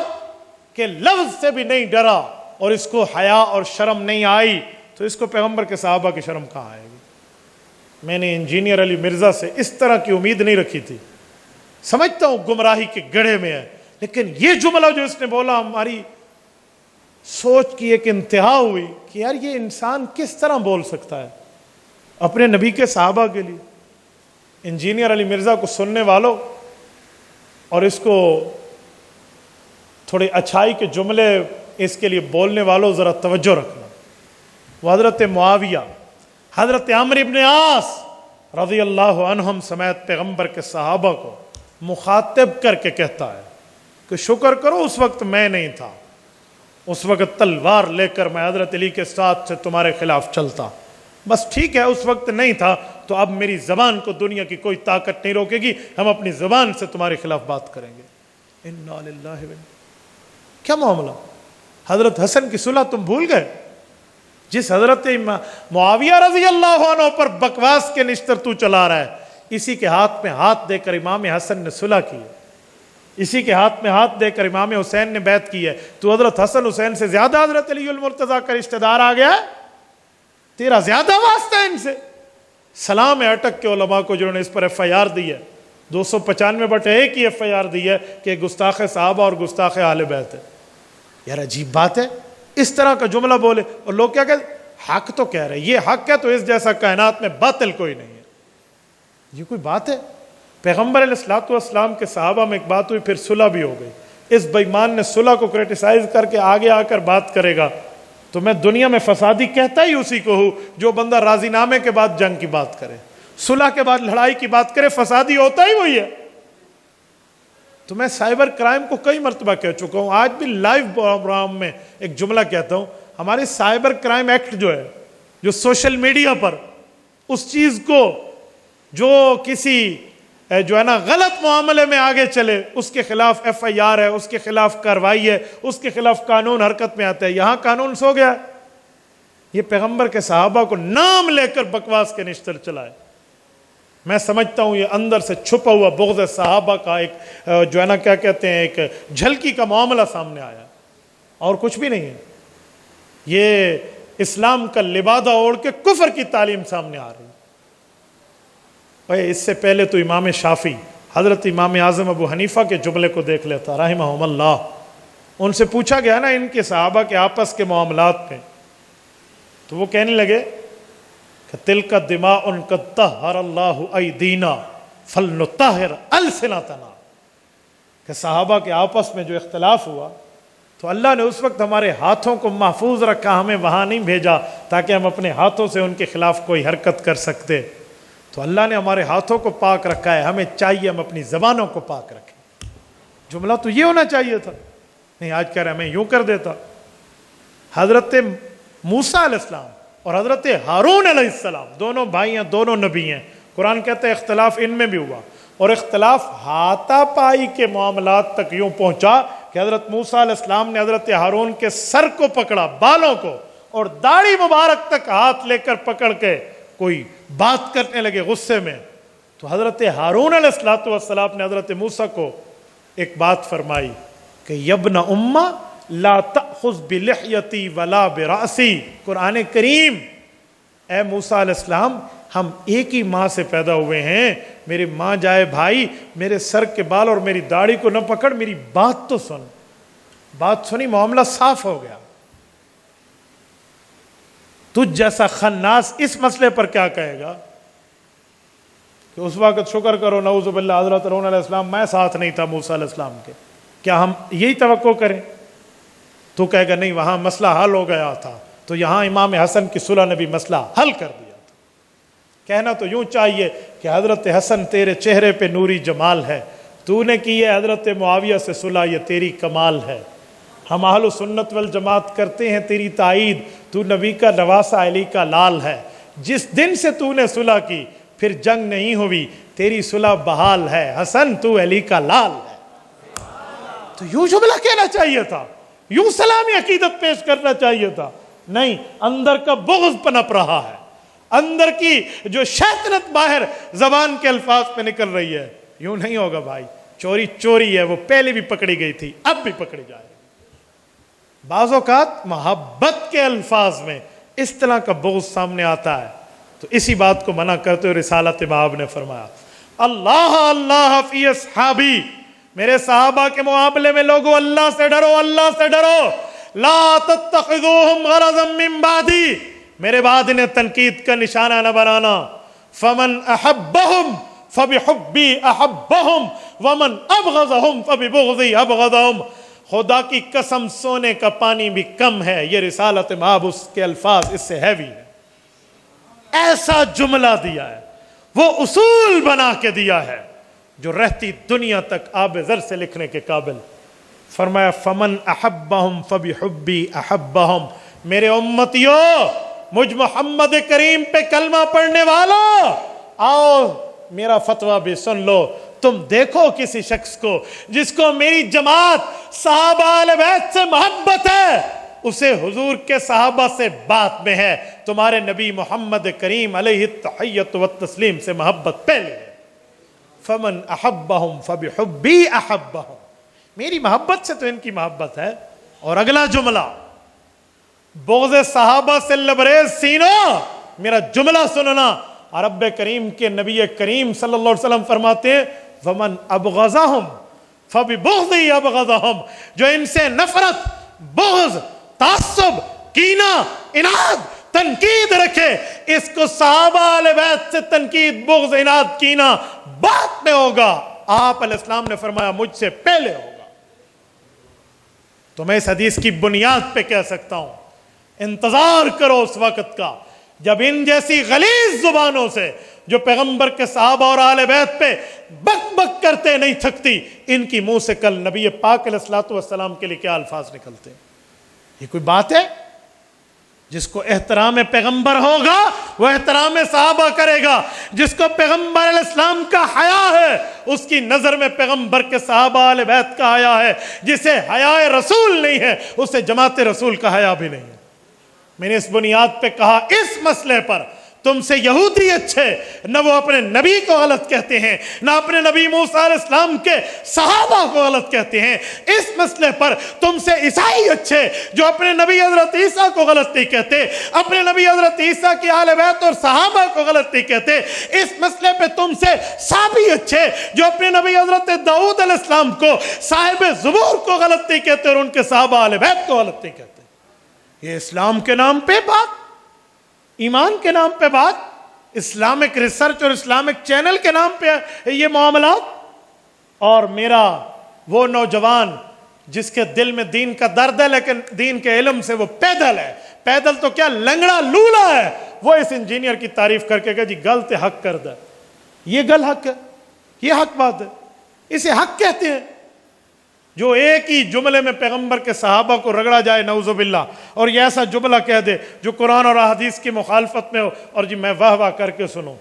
کے لفظ سے بھی نہیں ڈرا اور اس کو حیا اور شرم نہیں آئی، تو اس کو پیغمبر کے صحابہ کی شرم کہاں آئے گی؟ میں نے انجینئر علی مرزا سے اس طرح کی امید نہیں رکھی تھی. سمجھتا ہوں گمراہی کے گڑھے میں ہے، لیکن یہ جملہ جو اس نے بولا ہماری سوچ کی ایک انتہا ہوئی کہ یار یہ انسان کس طرح بول سکتا ہے اپنے نبی کے صحابہ کے لیے. انجینئر علی مرزا کو سننے والوں اور اس کو تھوڑے اچھائی کے جملے اس کے لیے بولنے والوں ذرا توجہ رکھنا. وہ حضرت معاویہ، حضرت عمرو بن عاص رضی اللہ عنہم سمیت پیغمبر کے صحابہ کو مخاطب کر کے کہتا ہے کہ شکر کرو اس وقت میں نہیں تھا، اس وقت تلوار لے کر میں حضرت علی کے ساتھ سے تمہارے خلاف چلتا. بس ٹھیک ہے اس وقت نہیں تھا، تو اب میری زبان کو دنیا کی کوئی طاقت نہیں روکے گی، ہم اپنی زبان سے تمہارے خلاف بات کریں گے. انا للہ و کیا معاملہ؟ حضرت حسن کی صلح تم بھول گئے؟ جس حضرت معاویہ رضی اللہ عنہ پر بکواس کے نشتر تو چلا رہا ہے، اسی کے ہاتھ میں ہاتھ دے کر امام حسن نے صلح کی ہے، اسی کے ہاتھ میں ہاتھ دے کر امام حسین نے بیعت کی ہے. تو حضرت حسن حسین سے زیادہ حضرت علی المرتضیٰ کا رشتہ دار آ گیا ہے، تیرا زیادہ واسطہ ہے ان سے. سلام ہے اٹک کے علماء کو جنہوں نے اس پر ایف آئی آر دی ہے، 295/1 کی ایف آئی آر دی ہے کہ گستاخ صحابہ اور گستاخ اہل بیت ہے. یار عجیب بات ہے اس طرح کا جملہ بولے اور لوگ کیا کہتے حق تو کہہ رہے، یہ حق ہے تو اس جیسا کائنات میں باطل کوئی نہیں ہے. یہ کوئی بات ہے؟ پیغمبر علیہ الصلوۃ والسلام کے صحابہ میں ایک بات ہوئی، پھر صلح بھی ہو گئی. اس بے ایمان نے صلح کو کرٹیسائز کر کے آگے آ کر بات کرے گا تو میں دنیا میں فسادی کہتا ہی اسی کو ہوں جو بندہ راضی نامے کے بعد جنگ کی بات کرے، صلح کے بعد لڑائی کی بات کرے، فسادی ہوتا ہی وہی ہے۔ تو میں سائبر کرائم کو کئی مرتبہ کہہ چکا ہوں، آج بھی لائیو پروگرام میں ایک جملہ کہتا ہوں، ہمارے سائبر کرائم ایکٹ جو ہے، جو سوشل میڈیا پر اس چیز کو جو کسی جو ہے نا غلط معاملے میں آگے چلے اس کے خلاف ایف آئی آر ہے، اس کے خلاف کارروائی ہے، اس کے خلاف قانون حرکت میں آتا ہے۔ یہاں قانون سو گیا، یہ پیغمبر کے صحابہ کو نام لے کر بکواس کے نشتر چلائے۔ میں سمجھتا ہوں یہ اندر سے چھپا ہوا بغض صحابہ کا ایک جو ہے نا کیا کہتے ہیں ایک جھلکی کا معاملہ سامنے آیا، اور کچھ بھی نہیں ہے۔ یہ اسلام کا لبادہ اوڑھ کے کفر کی تعلیم سامنے آ رہی ہے۔ اس سے پہلے تو امام شافعی حضرت امام اعظم ابو حنیفہ کے جملے کو دیکھ لیتا رحمہم اللہ۔ ان سے پوچھا گیا نا ان کے صحابہ کے آپس کے معاملات میں، تو وہ کہنے لگے کہ تلک دماء قد طہر اللہ ایدینا فلنطہر السنتنا، کہ صحابہ کے آپس میں جو اختلاف ہوا تو اللہ نے اس وقت ہمارے ہاتھوں کو محفوظ رکھا، ہمیں وہاں نہیں بھیجا تاکہ ہم اپنے ہاتھوں سے ان کے خلاف کوئی حرکت کر سکتے، تو اللہ نے ہمارے ہاتھوں کو پاک رکھا ہے، ہمیں چاہیے ہم اپنی زبانوں کو پاک رکھیں۔ جملہ تو یہ ہونا چاہیے تھا، نہیں آج کہہ رہے میں یوں کر دیتا۔ حضرت موسیٰ علیہ السلام اور حضرت ہارون علیہ السلام دونوں بھائی ہیں، دونوں نبی ہیں، قرآن کہتا ہے اختلاف ان میں بھی ہوا، اور اختلاف ہاتھا پائی کے معاملات تک یوں پہنچا کہ حضرت موسیٰ علیہ السلام نے حضرت ہارون کے سر کو پکڑا، بالوں کو، اور داڑھی مبارک تک ہاتھ لے کر پکڑ کے کوئی بات کرنے لگے غصے میں، تو حضرت ہارون علیہ السلام نے حضرت موسیٰ کو ایک بات فرمائی کہ یبن امہ لا تأخذ بلحیتی ولا برأسی، قرآن کریم، اے موسیٰ علیہ السلام ہم ایک ہی ماں سے پیدا ہوئے ہیں، میری ماں جائے بھائی میرے سر کے بال اور میری داڑھی کو نہ پکڑ، میری بات تو سن۔ بات سنی، معاملہ صاف ہو گیا۔ تجھ جیسا خناس اس مسئلے پر کیا کہے گا کہ اس وقت شکر کرو نعوذ باللہ حضرت ہارون علیہ السلام میں ساتھ نہیں تھا موسیٰ علیہ السلام کے، کیا ہم یہی توقع کریں؟ تو کہے گا نہیں وہاں مسئلہ حل ہو گیا تھا، تو یہاں امام حسن کی صلح نے بھی مسئلہ حل کر دیا تھا۔ کہنا تو یوں چاہیے کہ حضرت حسن تیرے چہرے پہ نوری جمال ہے، تو نے کی ہے حضرت معاویہ سے صلح، یہ تیری کمال ہے۔ ہم اہل سنت والجماعت کرتے ہیں تیری تائید، تو نبی کا نواسہ علی کا لال ہے، جس دن سے تو نے صلح کی پھر جنگ نہیں ہوئی، تیری صلح بحال ہے، حسن تو علی کا لال ہے۔ تو یوں جملہ کہنا چاہیے تھا، یوں سلامی عقیدت پیش کرنا چاہیے تھا، نہیں اندر کا بغض پنپ رہا ہے، اندر کی جو شیطنت باہر زبان کے الفاظ پہ نکل رہی ہے۔ یوں نہیں ہوگا بھائی، چوری چوری ہے، وہ پہلے بھی پکڑی گئی تھی، اب بھی پکڑی جائے۔ بعض اوقات محبت کے الفاظ میں اس طرح کا بغض سامنے آتا ہے، تو اسی بات کو منع کرتے ہوئے رسالت باب نے فرمایا اللہ اللہ فی اصحابی، میرے صحابہ کے معاملے میں لوگوں اللہ سے ڈرو، اللہ سے ڈرو، لا تتخذوہم غرضا من بعدی، میرے بعد انہیں تنقید کا نشانہ نہ بنانا، فمن احبہم فبحبی احبہم ومن ابغضہم فببغضی ابغضہم، خدا کی قسم سونے کا پانی بھی کم ہے، یہ رسالت مآب اس کے الفاظ اس سے ہیوی ہے۔ ایسا جملہ دیا ہے، وہ اصول بنا کے دیا ہے جو رہتی دنیا تک آب زر سے لکھنے کے قابل۔ فرمایا فمن احبہم فبحبی احبہم، میرے امتیو، مجھ محمد کریم پہ کلمہ پڑھنے والو، آؤ میرا فتویٰ بھی سن لو۔ تم دیکھو کسی شخص کو جس کو میری جماعت صحابہ اہل بیت سے محبت ہے، اسے حضور کے صحابہ سے بات میں ہے، تمہارے نبی محمد کریم علیہ التحیۃ والتسلیم سے محبت پہلے ہے۔ فمن احبہم فبحبی احبہم، میری محبت سے تو ان کی محبت ہے۔ اور اگلا جملہ، بغض صحابہ سے لبریز سینوں، میرا جملہ سننا، رب کریم کے نبی کریم صلی اللہ علیہ وسلم فرماتے ہیں ومن ابغضہم فببغضی ابغضہم، جو ان سے نفرت، بغض، تعصب، کینہ، اناد، تنقید رکھے، اس کو صحابہ اہل بیت سے تنقید، بغض، اناد، کینہ بعد میں ہوگا، آپ علیہ السلام نے فرمایا مجھ سے پہلے ہوگا۔ تو میں اس حدیث کی بنیاد پہ کہہ سکتا ہوں انتظار کرو اس وقت کا جب ان جیسی غلیظ زبانوں سے جو پیغمبر کے صحابہ اور آل بیت پہ بک بک کرتے نہیں تھکتی، ان کی منہ سے کل نبی پاک علیہ الصلوۃ والسلام کے لیے کیا الفاظ نکلتے ہیں؟ یہ کوئی بات ہے؟ جس کو احترام پیغمبر ہوگا وہ احترام صحابہ کرے گا، جس کو پیغمبر علیہ السلام کا حیا ہے اس کی نظر میں پیغمبر کے صحابہ آل بیت کا حیا ہے، جسے حیا رسول نہیں ہے اسے جماعت رسول کا حیا بھی نہیں ہے۔ میں نے اس بنیاد پہ کہا اس مسئلے پر تم سے یہودی اچھے، نہ وہ اپنے نبی کو غلط کہتے ہیں، نہ اپنے نبی موسیٰ علیہ السلام کے صحابہ کو غلط کہتے ہیں، اس مسئلے پر تم سے عیسائی اچھے جو اپنے نبی حضرت عیسیٰ کو غلط نہیں کہتے، اپنے نبی حضرت عیسیٰ کی آل بیت اور صحابہ کو غلط نہیں کہتے، اس مسئلے پہ تم سے صابی اچھے جو اپنے نبی حضرت داؤد علیہ السلام کو صاحب زبور کو غلط نہیں کہتے اور ان کے صحابہ آل بیت کو غلط نہیں کہتے۔ یہ اسلام کے نام پہ بات، ایمان کے نام پہ بات، اسلامک ریسرچ اور اسلامک چینل کے نام پہ یہ معاملات۔ اور میرا وہ نوجوان جس کے دل میں دین کا درد ہے لیکن دین کے علم سے وہ پیدل ہے، پیدل تو کیا لنگڑا لولا ہے، وہ اس انجینئر کی تعریف کر کے کہ جی غلط حق کر دا، یہ گل حق ہے، یہ حق بات ہے، اسے حق کہتے ہیں۔ جو ایک ہی جملے میں پیغمبر کے صحابہ کو رگڑا جائے نعوذ باللہ، اور یہ ایسا جملہ کہہ دے جو قرآن اور احادیث کی مخالفت میں ہو، اور جی میں واہ واہ کر کے سنوں۔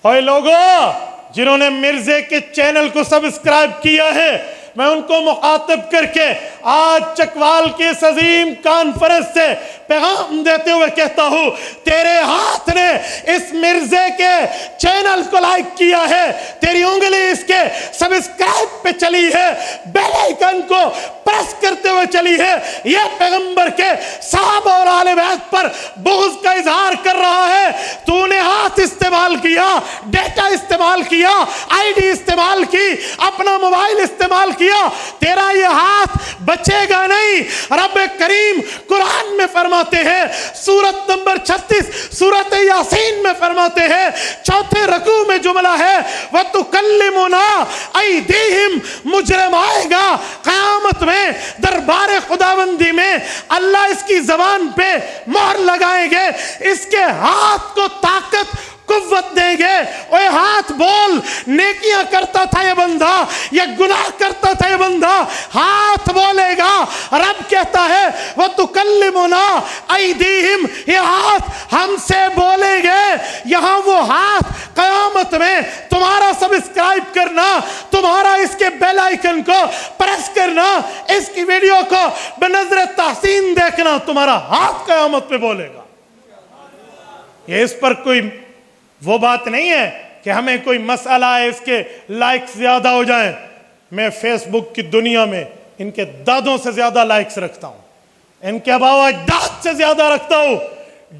اوے لوگو جنہوں نے مرزے کے چینل کو سبسکرائب کیا ہے، میں ان کو مخاطب کر کے آج چکوال کی اس عظیم کانفرنس سے پیغام دیتے ہوئے کہتا ہوں، تیرے ہاتھ نے اس مرزے کے چینل کو لائک کیا ہے، تیری انگلی اس کے سبسکرائب پہ چلی ہے، بیل آئیکن کو پریس کرتے ہوئے چلی ہے، یہ پیغمبر کے صحابہ اور آل بیت پر بغض کا اظہار کر رہا ہے۔ تو نے ہاتھ استعمال کیا، ڈیٹا استعمال کیا، آئی ڈی استعمال کی، اپنا موبائل استعمال کیا، تیرا یہ ہاتھ بچے گا نہیں۔ رب کریم قرآن میں فرماتے ہیں، سورت نمبر 36 سورت یاسین میں فرماتے ہیں، چوتھے رکوع میں جملہ ہے وَتُكَلِّمُنَا أَيْدِيهِمْ، مجرم آئے گا قیامت میں دربار خداوندی میں، اللہ اس کی زبان پہ مہر لگائیں گے، اس کے ہاتھ کو طاقت قوت دیں گے۔ اوے ہاتھ بول، نیکیاں کرتا تھا یہ بندہ یا گناہ کرتا تھا یہ بندہ، ہاتھ بولے گا۔ رب کہتا ہے وَتُكَلِّمُنَا أَيْدِيهِمْ، یہ ہاتھ ہم سے بولیں گے۔ یہاں وہ ہاتھ قیامت میں تمہارا سبسکرائب کرنا، تمہارا اس کے بیل آئیکن کو پریس کرنا، اس کی ویڈیو کو بنظر تحسین دیکھنا، تمہارا ہاتھ قیامت پہ بولے گا۔ یہ اس پر کوئی وہ بات نہیں ہے کہ ہمیں کوئی مسئلہ ہے اس کے لائکس زیادہ ہو جائیں۔ میں فیس بک کی دنیا میں ان کے دادوں سے زیادہ لائکس رکھتا ہوں، ان کے اباؤ اجداد سے زیادہ رکھتا ہوں۔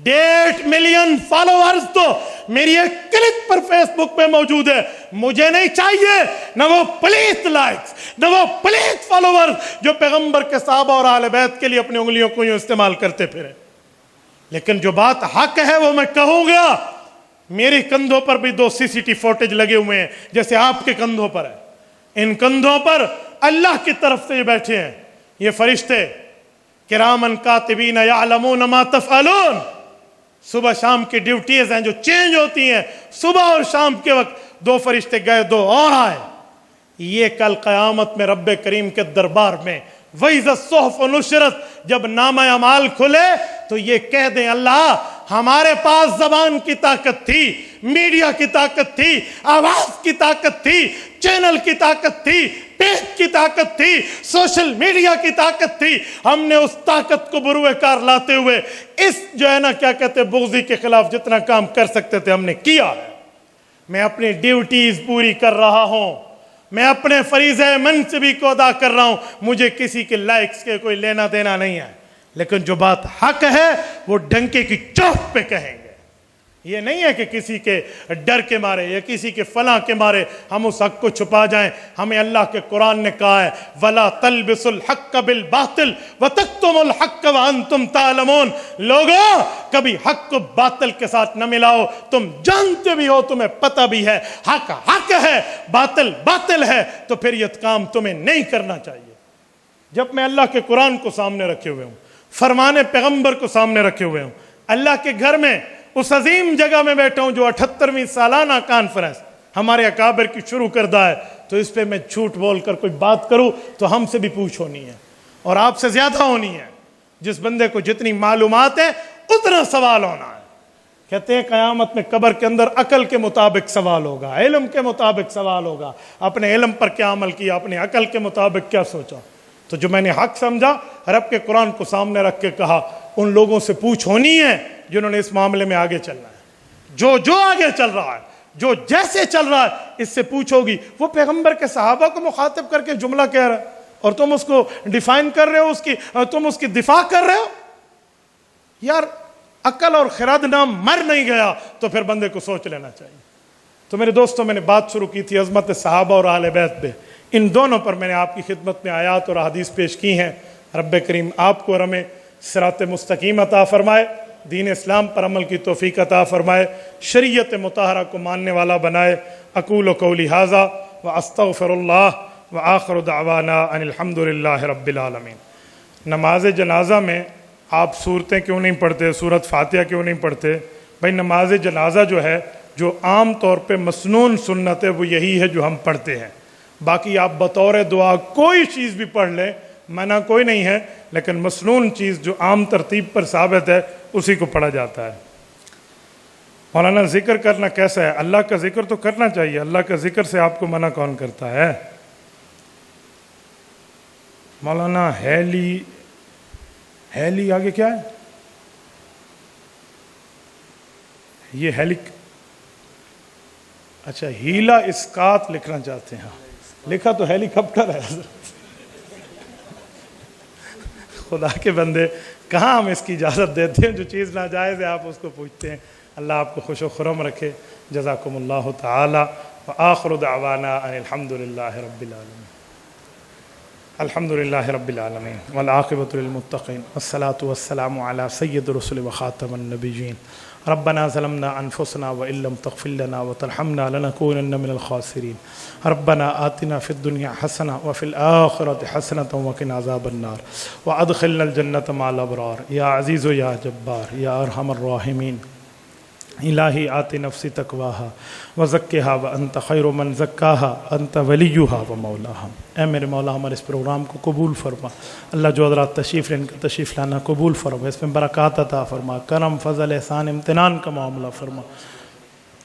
1.5 ملین فالوورز تو میری ایک کلک پر فیس بک پہ موجود ہے۔ مجھے نہیں چاہیے نہ وہ پلیت لائکس، نہ وہ پلیت فالوورز جو پیغمبر کے صحابہ اور اہل بیت کے لیے اپنی انگلیوں کو یوں استعمال کرتے پھریں۔ لیکن جو بات حق ہے وہ میں کہوں گا۔ میرے کندھوں پر بھی 2 CCTV فوٹیج لگے ہوئے ہیں جیسے آپ کے کندھوں پر ہے۔ ان کندھوں پر اللہ کی طرف سے یہ بیٹھے ہیں یہ فرشتے، کرامن کاتبین یعلمون ما تفعلون۔ صبح شام کی ڈیوٹیز ہیں جو چینج ہوتی ہیں، صبح اور شام کے وقت 2 فرشتے گئے 2 اور آئے۔ یہ کل قیامت میں رب کریم کے دربار میں وَإِذَا الصُّحُفُ نُشِرَتْ، جب نامہ اعمال کھلے تو یہ کہہ دیں اللہ ہمارے پاس زبان کی طاقت تھی، میڈیا کی طاقت تھی، آواز کی طاقت تھی، چینل کی طاقت تھی، پیج کی طاقت تھی، سوشل میڈیا کی طاقت تھی، ہم نے اس طاقت کو بروئے کار لاتے ہوئے اس جو ہے نا کیا کہتے بغضی کے خلاف جتنا کام کر سکتے تھے ہم نے کیا ہے۔ میں اپنی ڈیوٹیز پوری کر رہا ہوں، میں اپنے فریضہ منصبی کو ادا کر رہا ہوں، مجھے کسی کے لائکس کے کوئی لینا دینا نہیں ہے۔ لیکن جو بات حق ہے وہ ڈنکے کی چوٹ پہ کہیں گے۔ یہ نہیں ہے کہ کسی کے ڈر کے مارے یا کسی کے فلاں کے مارے ہم اس حق کو چھپا جائیں۔ ہمیں اللہ کے قرآن نے کہا ہے وَلَا تَلْبِسُوا الْحَقَّ بِالْبَاطِلِ وَتَكْتُمُوا الْحَقَّ وَأَنْتُمْ تَعْلَمُونَ۔ لوگوں کبھی حق کو باطل کے ساتھ نہ ملاؤ، تم جانتے بھی ہو، تمہیں پتہ بھی ہے حق حق ہے، باطل باطل ہے، تو پھر یہ کام تمہیں نہیں کرنا چاہیے۔ جب میں اللہ کے قرآن کو سامنے رکھے ہوئے ہوں، فرمان پیغمبر کو سامنے رکھے ہوئے ہوں، اللہ کے گھر میں اس عظیم جگہ میں بیٹھا ہوں جو 78ویں سالانہ کانفرنس ہمارے اکابر کی شروع کردہ ہے، تو اس پہ میں جھوٹ بول کر کوئی بات کروں تو ہم سے بھی پوچھ ہونی ہے اور آپ سے زیادہ ہونی ہے۔ جس بندے کو جتنی معلومات ہے اتنا سوال ہونا ہے۔ کہتے ہیں قیامت میں قبر کے اندر عقل کے مطابق سوال ہوگا، علم کے مطابق سوال ہوگا، اپنے علم پر کیا عمل کیا، اپنے عقل کے مطابق کیا سوچا۔ تو جو میں نے حق سمجھا، رب کے قرآن کو سامنے رکھ کے کہا، ان لوگوں سے پوچھ ہونی ہے جنہوں نے اس معاملے میں آگے چلنا ہے۔ جو آگے چل رہا ہے، جو جیسے چل رہا ہے، اس سے پوچھو گی۔ وہ پیغمبر کے صحابہ کو مخاطب کر کے جملہ کہہ رہا ہے اور تم اس کو ڈیفائن کر رہے ہو، تم اس کی دفاع کر رہے ہو۔ یار عقل اور خرد نام مر نہیں گیا تو پھر بندے کو سوچ لینا چاہیے۔ تو میرے دوستوں، میں نے بات شروع کی تھی عظمت صحابہ اور اہل بیت پہ، ان دونوں پر میں نے آپ کی خدمت میں آیات اور احادیث پیش کی ہیں۔ رب کریم آپ کو اور ہمیں صراط مستقیم عطا فرمائے، دین اسلام پر عمل کی توفیق عطا فرمائے، شریعت مطہرہ کو ماننے والا بنائے۔ اقول قولی ھذا واستغفر اللہ وآخر دعوانا ان الحمد للہ رب العالمین۔ نماز جنازہ میں آپ صورتیں کیوں نہیں پڑھتے، سورۃ فاتحہ کیوں نہیں پڑھتے؟ بھائی نماز جنازہ جو ہے، جو عام طور پہ مسنون سنت ہے، وہ یہی ہے جو ہم پڑھتے ہیں۔ باقی آپ بطور دعا کوئی چیز بھی پڑھ لیں، منع کوئی نہیں ہے، لیکن مسنون چیز جو عام ترتیب پر ثابت ہے اسی کو پڑھا جاتا ہے۔ مولانا ذکر کرنا کیسا ہے؟ اللہ کا ذکر تو کرنا چاہیے، اللہ کا ذکر سے آپ کو منع کون کرتا ہے؟ مولانا ہیلی آگے کیا ہے؟ یہ اچھا ہیلا اسقاط لکھنا چاہتے ہیں، لکھا تو ہیلی کاپٹر ہے۔ خدا کے بندے، کہاں ہم اس کی اجازت دیتے ہیں؟ جو چیز ناجائز ہے آپ اس کو پوچھتے ہیں۔ اللہ آپ کو خوش و خرم رکھے۔ جزاکم اللہ تعالی وآخر دعوانا ان الحمد للہ رب العالمین۔ الحمد للہ رب العالمین والعاقبۃ للمتقین والصلاة والسلام علی سید الرسل وخاتم النبیین۔ ربنا ظلمنا انفسنا وان لم تغفر لنا وترحمنا لنكونن من الخاسرین۔ ربنا آتنا فی الدنیا حسنہ وفی الآخرۃ حسنۃ وقنا عذاب النار وادخلنا الجنۃ مع الابرار۔ یا عزیز و یا جبار یا ارحم الراحمین، الہی آت نفسی تقواہا وزکہا وانت خیر من زکاہا انت ولیہا ومولاہا۔ اے میرے مولا، ہمارے اس پروگرام کو قبول فرما۔ اللہ جو حضرات تشریف لیں، ان کا تشریف لانا قبول فرما، اس میں برکات عطا فرما، کرم فضل احسان امتنان کا معاملہ فرما۔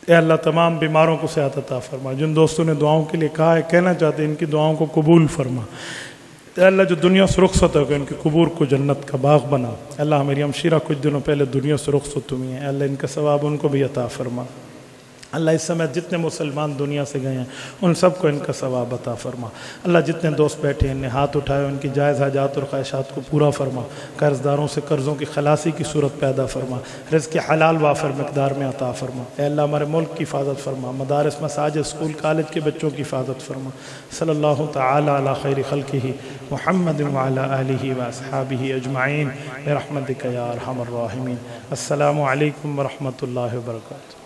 اے اللہ تمام بیماروں کو صحت عطا فرما۔ جن دوستوں نے دعاؤں کے لیے کہا ہے، کہنا چاہتے ہیں، ان کی دعاؤں کو قبول فرما۔ اے اللہ جو دنیا سے رخصت ہو گئے، ان کے قبور کو جنت کا باغ بنا۔ اللہ میری ہمشیرہ کچھ دنوں پہلے دنیا سے رخصت ہوئی ہیں، اللہ ان کا ثواب ان کو بھی عطا فرما۔ اللہ اس سمے جتنے مسلمان دنیا سے گئے ہیں ان سب کو ان کا ثواب عطا فرما۔ اللہ جتنے دوست بیٹھے ہیں، ان نے ہاتھ اٹھائے، ان کی جائز حاجات اور خواہشات کو پورا فرما۔ قرض داروں سے قرضوں کی خلاصی کی صورت پیدا فرما، رزق حلال وافر مقدار میں عطا فرما۔ اے اللہ ہمارے ملک کی حفاظت فرما، مدارس مساجد اسکول کالج کے بچوں کی حفاظت فرما۔ صلی اللہ تعالی علی خیر خلقہ محمد وعلی آلہ واصحابہ اجمعین برحمتک یا ارحم الراحمین۔ السلام علیکم ورحمۃ اللہ وبرکاتہ۔